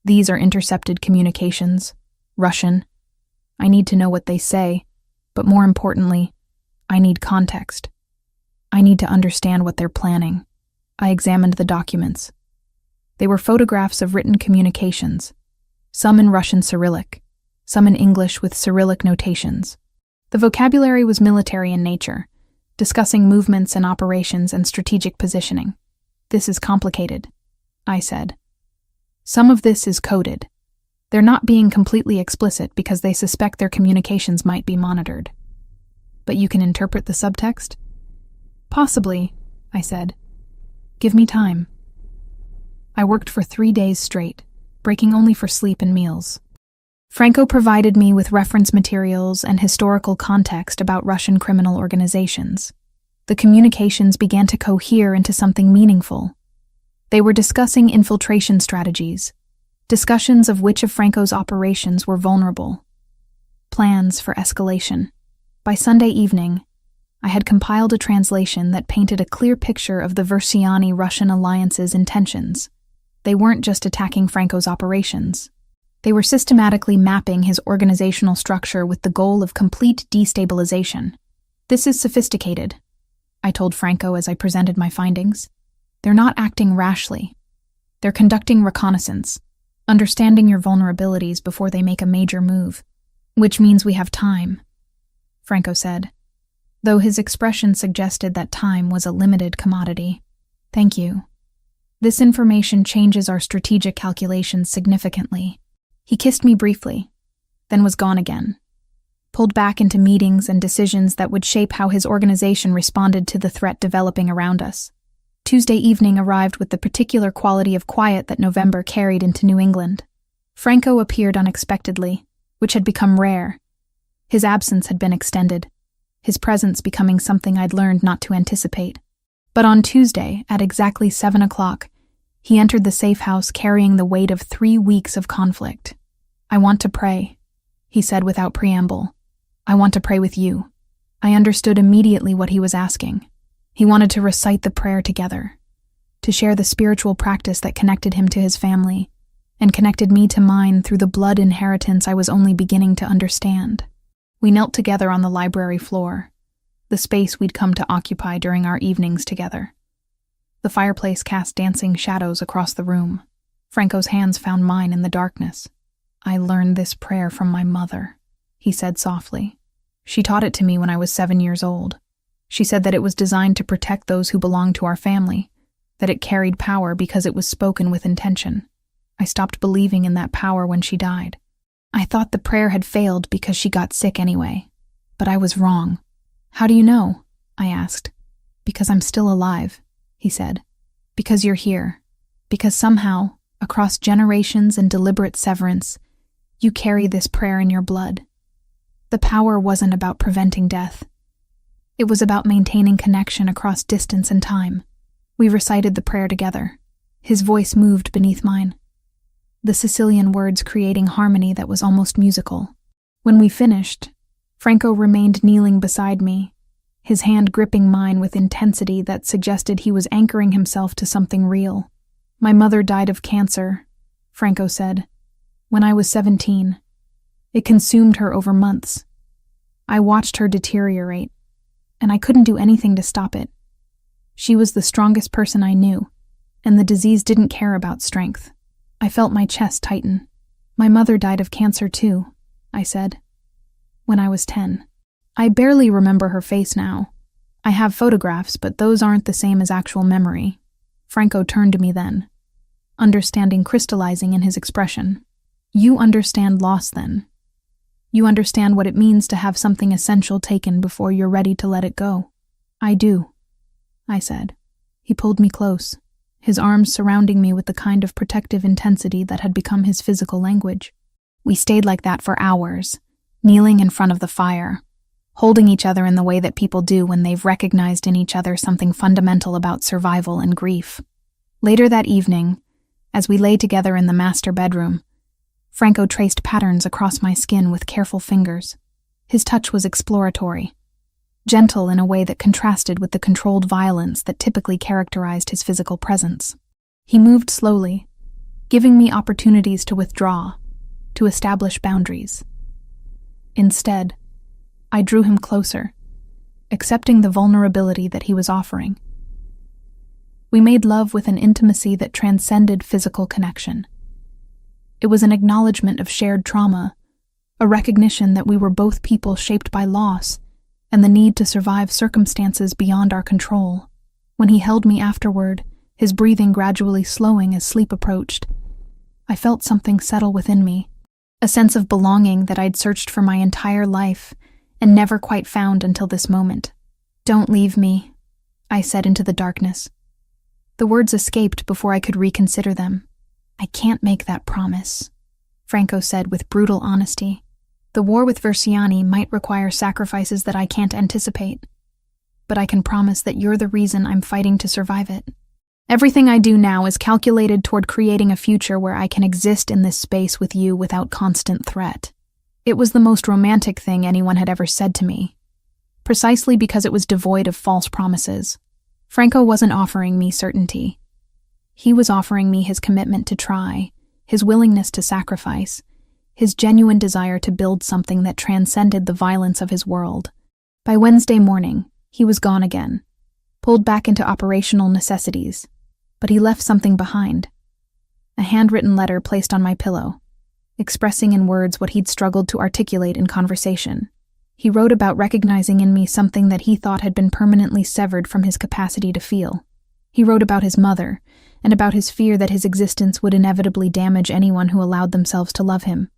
"These are intercepted communications, Russian. I need to know what they say, but more importantly, I need context. I need to understand what they're planning." I examined the documents. They were photographs of written communications, some in Russian Cyrillic, some in English with Cyrillic notations. The vocabulary was military in nature, discussing movements and operations and strategic positioning. "This is complicated," I said. "Some of this is coded. They're not being completely explicit because they suspect their communications might be monitored. But you can interpret the subtext?" "Possibly," I said. "Give me time." I worked for 3 days straight, breaking only for sleep and meals. Franco provided me with reference materials and historical context about Russian criminal organizations. The communications began to cohere into something meaningful. They were discussing infiltration strategies, discussions of which of Franco's operations were vulnerable, plans for escalation. By Sunday evening, I had compiled a translation that painted a clear picture of the Versiani-Russian alliance's intentions. They weren't just attacking Franco's operations. They were systematically mapping his organizational structure with the goal of complete destabilization. "This is sophisticated," I told Franco as I presented my findings. "They're not acting rashly. They're conducting reconnaissance, understanding your vulnerabilities before they make a major move. Which means we have time," Franco said, though his expression suggested that time was a limited commodity. "Thank you. This information changes our strategic calculations significantly." He kissed me briefly, then was gone again, pulled back into meetings and decisions that would shape how his organization responded to the threat developing around us. Tuesday evening arrived with the particular quality of quiet that November carried into New England. Franco appeared unexpectedly, which had become rare. His absence had been extended, his presence becoming something I'd learned not to anticipate. But on Tuesday, at exactly 7 o'clock, he entered the safe house carrying the weight of 3 weeks of conflict. "I want to pray," he said without preamble. "I want to pray with you." I understood immediately what he was asking. He wanted to recite the prayer together, to share the spiritual practice that connected him to his family, and connected me to mine through the blood inheritance I was only beginning to understand. We knelt together on the library floor, the space we'd come to occupy during our evenings together. The fireplace cast dancing shadows across the room. Franco's hands found mine in the darkness. "I learned this prayer from my mother," he said softly. "She taught it to me when I was 7 years old. She said that it was designed to protect those who belonged to our family, that it carried power because it was spoken with intention. I stopped believing in that power when she died. I thought the prayer had failed because she got sick anyway. But I was wrong." "How do you know?" I asked. "Because I'm still alive," he said. "Because you're here. Because somehow, across generations and deliberate severance, you carry this prayer in your blood. The power wasn't about preventing death. It was about maintaining connection across distance and time." We recited the prayer together. His voice moved beneath mine, the Sicilian words creating harmony that was almost musical. When we finished, Franco remained kneeling beside me, his hand gripping mine with intensity that suggested he was anchoring himself to something real. "My mother died of cancer," Franco said, "when I was 17. It consumed her over months. I watched her deteriorate, and I couldn't do anything to stop it. She was the strongest person I knew, and the disease didn't care about strength." I felt my chest tighten. "My mother died of cancer too," I said, "when I was 10. I barely remember her face now. I have photographs, but those aren't the same as actual memory." Franco turned to me then, understanding crystallizing in his expression. "You understand loss then. You understand what it means to have something essential taken before you're ready to let it go." "I do," I said. He pulled me close, his arms surrounding me with the kind of protective intensity that had become his physical language. We stayed like that for hours, kneeling in front of the fire, holding each other in the way that people do when they've recognized in each other something fundamental about survival and grief. Later that evening, as we lay together in the master bedroom, Franco traced patterns across my skin with careful fingers. His touch was exploratory, gentle in a way that contrasted with the controlled violence that typically characterized his physical presence. He moved slowly, giving me opportunities to withdraw, to establish boundaries. Instead, I drew him closer, accepting the vulnerability that he was offering. We made love with an intimacy that transcended physical connection. It was an acknowledgement of shared trauma, a recognition that we were both people shaped by loss and the need to survive circumstances beyond our control. When he held me afterward, his breathing gradually slowing as sleep approached, I felt something settle within me, a sense of belonging that I'd searched for my entire life and never quite found until this moment. "Don't leave me," I said into the darkness. The words escaped before I could reconsider them. "I can't make that promise," Franco said with brutal honesty. "The war with Versiani might require sacrifices that I can't anticipate, but I can promise that you're the reason I'm fighting to survive it. Everything I do now is calculated toward creating a future where I can exist in this space with you without constant threat. It was the most romantic thing anyone had ever said to me, precisely because it was devoid of false promises. Franco wasn't offering me certainty. He was offering me his commitment to try, his willingness to sacrifice, his genuine desire to build something that transcended the violence of his world. By Wednesday morning, he was gone again, pulled back into operational necessities, but he left something behind. A handwritten letter placed on my pillow, expressing in words what he'd struggled to articulate in conversation. He wrote about recognizing in me something that he thought had been permanently severed from his capacity to feel. He wrote about his mother, and about his fear that his existence would inevitably damage anyone who allowed themselves to love him.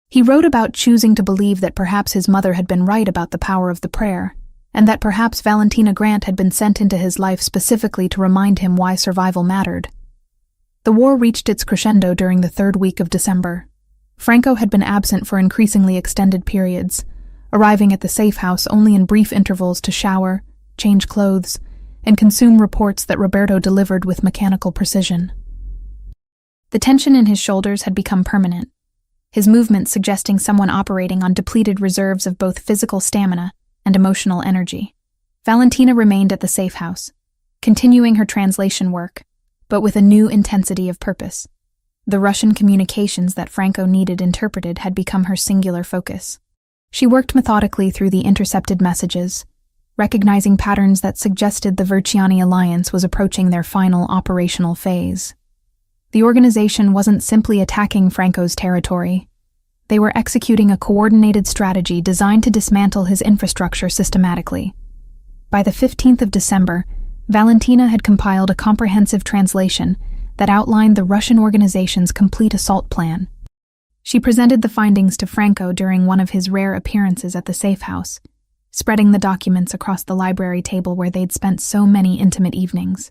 He wrote about choosing to believe that perhaps his mother had been right about the power of the prayer, and that perhaps Valentina Grant had been sent into his life specifically to remind him why survival mattered. The war reached its crescendo during the third week of December. Franco had been absent for increasingly extended periods, arriving at the safe house only in brief intervals to shower, change clothes, and consume reports that Roberto delivered with mechanical precision. The tension in his shoulders had become permanent, his movements suggesting someone operating on depleted reserves of both physical stamina and emotional energy. Valentina remained at the safe house, continuing her translation work, but with a new intensity of purpose. The Russian communications that Franco needed interpreted had become her singular focus. She worked methodically through the intercepted messages, recognizing patterns that suggested the Verciani alliance was approaching their final operational phase. The organization wasn't simply attacking Franco's territory. They were executing a coordinated strategy designed to dismantle his infrastructure systematically. By the 15th of December, Valentina had compiled a comprehensive translation that outlined the Russian organization's complete assault plan. She presented the findings to Franco during one of his rare appearances at the safe house, spreading the documents across the library table where they'd spent so many intimate evenings.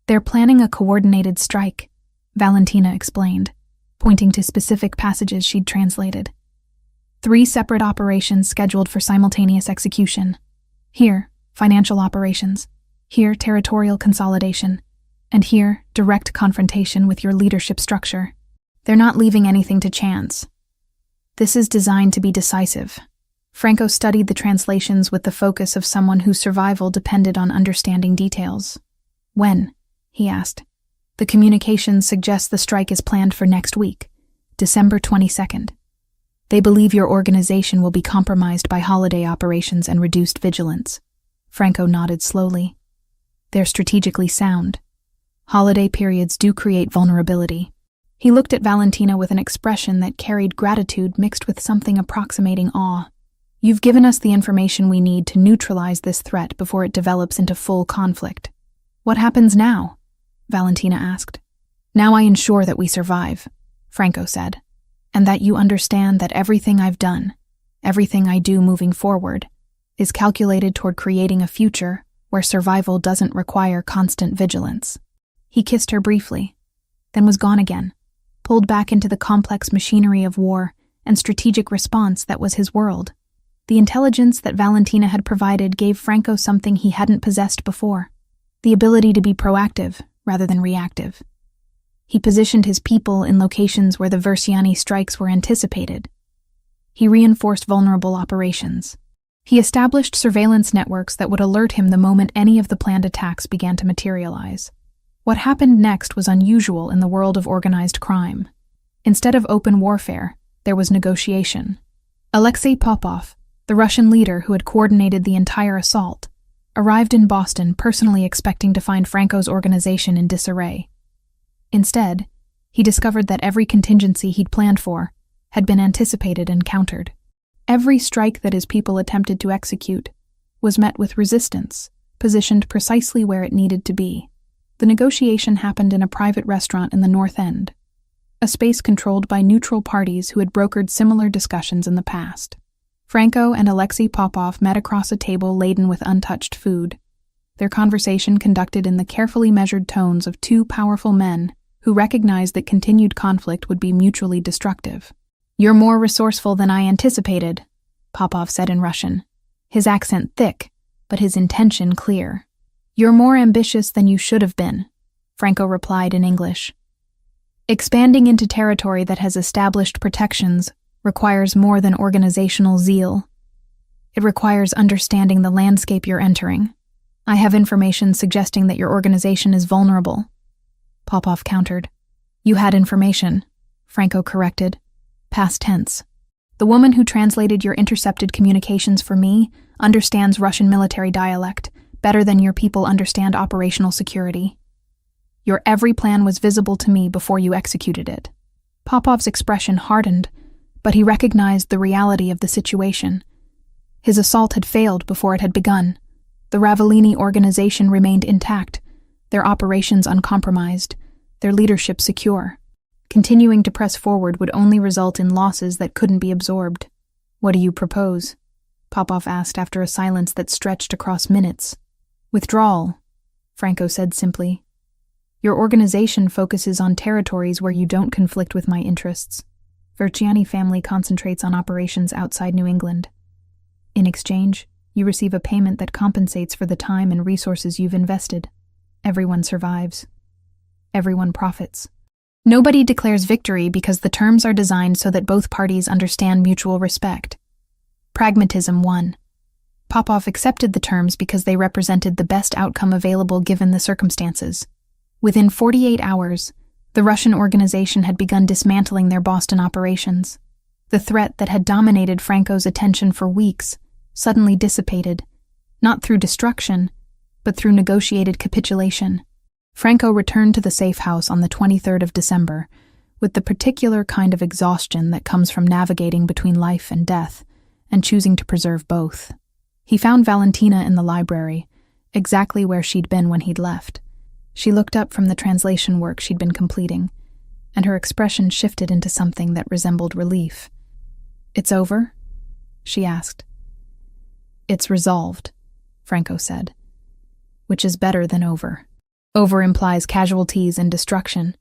"They're planning a coordinated strike," Valentina explained, pointing to specific passages she'd translated. 3 separate operations scheduled for simultaneous execution. Here, financial operations. Here, territorial consolidation. And here, direct confrontation with your leadership structure. They're not leaving anything to chance. This is designed to be decisive. Franco studied the translations with the focus of someone whose survival depended on understanding details. "When?" he asked. "The communications suggest the strike is planned for next week, December 22nd. They believe your organization will be compromised by holiday operations and reduced vigilance." Franco nodded slowly. "They're strategically sound. Holiday periods do create vulnerability." He looked at Valentina with an expression that carried gratitude mixed with something approximating awe. "You've given us the information we need to neutralize this threat before it develops into full conflict. What happens now?" Valentina asked. "Now I ensure that we survive," Franco said, "and that you understand that everything I've done, everything I do moving forward, is calculated toward creating a future where survival doesn't require constant vigilance." He kissed her briefly, then was gone again, pulled back into the complex machinery of war and strategic response that was his world. The intelligence that Valentina had provided gave Franco something he hadn't possessed before, the ability to be proactive rather than reactive. He positioned his people in locations where the Verciani strikes were anticipated. He reinforced vulnerable operations. He established surveillance networks that would alert him the moment any of the planned attacks began to materialize. What happened next was unusual in the world of organized crime. Instead of open warfare, there was negotiation. Alexei Popov, the Russian leader who had coordinated the entire assault, arrived in Boston personally expecting to find Franco's organization in disarray. Instead, he discovered that every contingency he'd planned for had been anticipated and countered. Every strike that his people attempted to execute was met with resistance, positioned precisely where it needed to be. The negotiation happened in a private restaurant in the North End, a space controlled by neutral parties who had brokered similar discussions in the past. Franco and Alexei Popov met across a table laden with untouched food, their conversation conducted in the carefully measured tones of 2 powerful men who recognized that continued conflict would be mutually destructive. "You're more resourceful than I anticipated," Popov said in Russian, his accent thick, but his intention clear. "You're more ambitious than you should have been," Franco replied in English. Expanding into territory that has established protections requires more than organizational zeal. It requires understanding the landscape you're entering. I have information suggesting that your organization is vulnerable. Popov countered. You had information, Franco corrected. Past tense. The woman who translated your intercepted communications for me understands Russian military dialect better than your people understand operational security. Your every plan was visible to me before you executed it. Popov's expression hardened, but he recognized the reality of the situation. His assault had failed before it had begun. The Ravellini organization remained intact, their operations uncompromised, their leadership secure. Continuing to press forward would only result in losses that couldn't be absorbed. What do you propose? Popov asked after a silence that stretched across minutes. Withdrawal, Franco said simply. Your organization focuses on territories where you don't conflict with my interests. Verciani family concentrates on operations outside New England. In exchange, you receive a payment that compensates for the time and resources you've invested. Everyone survives. Everyone profits. Nobody declares victory because the terms are designed so that both parties understand mutual respect. Pragmatism won. Popov accepted the terms because they represented the best outcome available given the circumstances. Within 48 hours, the Russian organization had begun dismantling their Boston operations. The threat that had dominated Franco's attention for weeks suddenly dissipated, not through destruction, but through negotiated capitulation. Franco returned to the safe house on the 23rd of December, with the particular kind of exhaustion that comes from navigating between life and death, and choosing to preserve both. He found Valentina in the library, exactly where she'd been when he'd left. She looked up from the translation work she'd been completing, and her expression shifted into something that resembled relief. It's over? She asked. It's resolved, Franco said, which is better than over. Over implies casualties and destruction.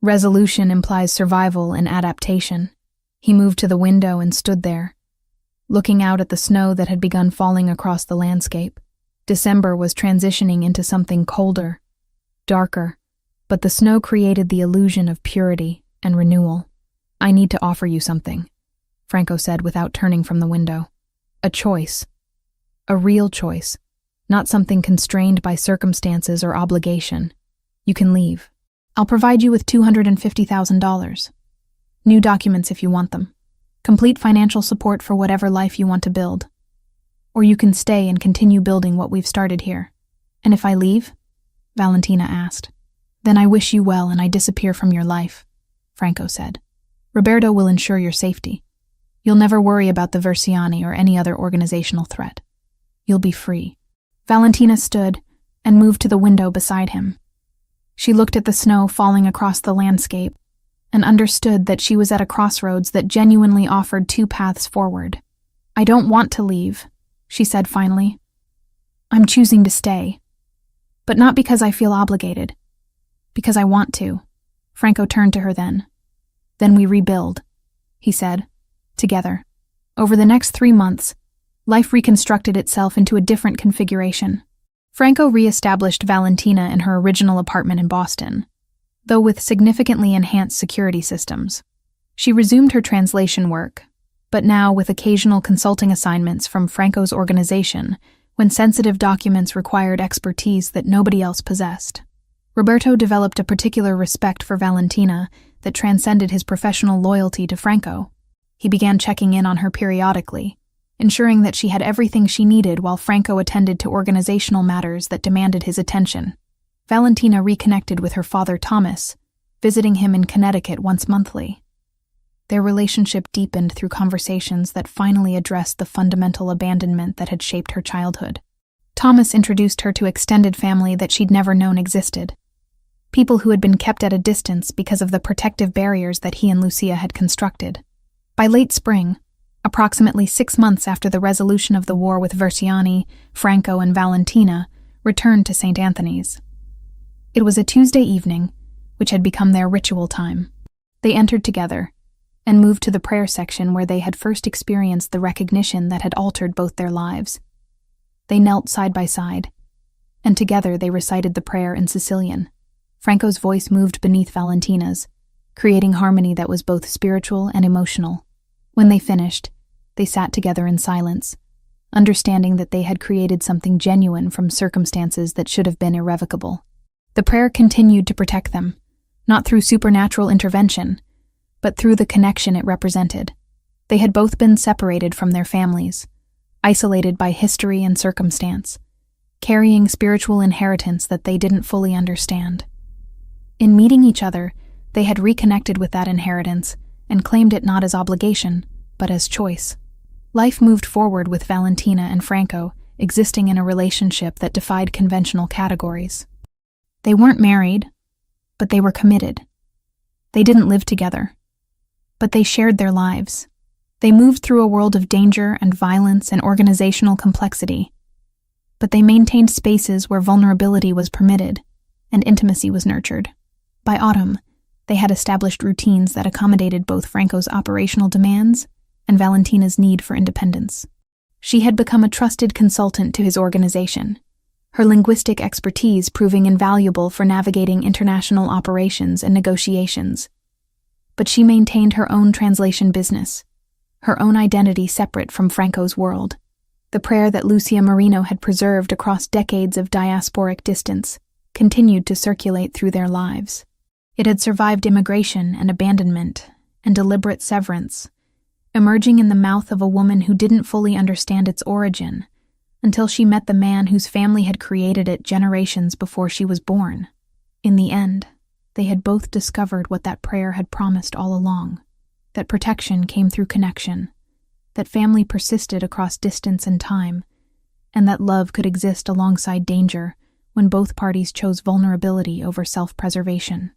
Resolution implies survival and adaptation. He moved to the window and stood there, looking out at the snow that had begun falling across the landscape. December was transitioning into something colder, darker, but the snow created the illusion of purity and renewal. I need to offer you something, Franco said without turning from the window. A choice. A real choice. Not something constrained by circumstances or obligation. You can leave. I'll provide you with $250,000. New documents if you want them. Complete financial support for whatever life you want to build. Or you can stay and continue building what we've started here. And if I leave? Valentina asked. Then I wish you well and I disappear from your life, Franco said. Roberto will ensure your safety. You'll never worry about the Verciani or any other organizational threat. You'll be free. Valentina stood and moved to the window beside him. She looked at the snow falling across the landscape and understood that she was at a crossroads that genuinely offered two paths forward. I don't want to leave, she said finally. I'm choosing to stay. But not because I feel obligated. Because I want to. Franco turned to her then. Then we rebuild, he said, together. Over the next 3 months, life reconstructed itself into a different configuration. Franco re-established Valentina in her original apartment in Boston, though with significantly enhanced security systems. She resumed her translation work, but now with occasional consulting assignments from Franco's organization when sensitive documents required expertise that nobody else possessed. Roberto developed a particular respect for Valentina that transcended his professional loyalty to Franco. He began checking in on her periodically, ensuring that she had everything she needed while Franco attended to organizational matters that demanded his attention. Valentina reconnected with her father Thomas, visiting him in Connecticut once monthly. Their relationship deepened through conversations that finally addressed the fundamental abandonment that had shaped her childhood. Thomas introduced her to extended family that she'd never known existed. People who had been kept at a distance because of the protective barriers that he and Lucia had constructed. By late spring, approximately 6 months after the resolution of the war with Verciani, Franco, and Valentina returned to St. Anthony's. It was a Tuesday evening, which had become their ritual time. They entered together and moved to the prayer section where they had first experienced the recognition that had altered both their lives. They knelt side by side, and together they recited the prayer in Sicilian. Franco's voice moved beneath Valentina's, creating harmony that was both spiritual and emotional. When they finished, they sat together in silence, understanding that they had created something genuine from circumstances that should have been irrevocable. The prayer continued to protect them, not through supernatural intervention, but through the connection it represented. They had both been separated from their families, isolated by history and circumstance, carrying spiritual inheritance that they didn't fully understand. In meeting each other, they had reconnected with that inheritance and claimed it not as obligation, but as choice. Life moved forward with Valentina and Franco existing in a relationship that defied conventional categories. They weren't married, but they were committed. They didn't live together, but they shared their lives. They moved through a world of danger and violence and organizational complexity, but they maintained spaces where vulnerability was permitted and intimacy was nurtured. By autumn, they had established routines that accommodated both Franco's operational demands and Valentina's need for independence. She had become a trusted consultant to his organization, her linguistic expertise proving invaluable for navigating international operations and negotiations. But she maintained her own translation business, her own identity separate from Franco's world. The prayer that Lucia Marino had preserved across decades of diasporic distance continued to circulate through their lives. It had survived immigration and abandonment and deliberate severance, emerging in the mouth of a woman who didn't fully understand its origin until she met the man whose family had created it generations before she was born. In the end, they had both discovered what that prayer had promised all along, that protection came through connection, that family persisted across distance and time, and that love could exist alongside danger when both parties chose vulnerability over self-preservation.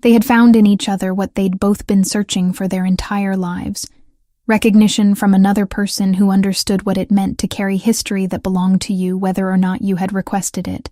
They had found in each other what they'd both been searching for their entire lives: recognition from another person who understood what it meant to carry history that belonged to you whether or not you had requested it,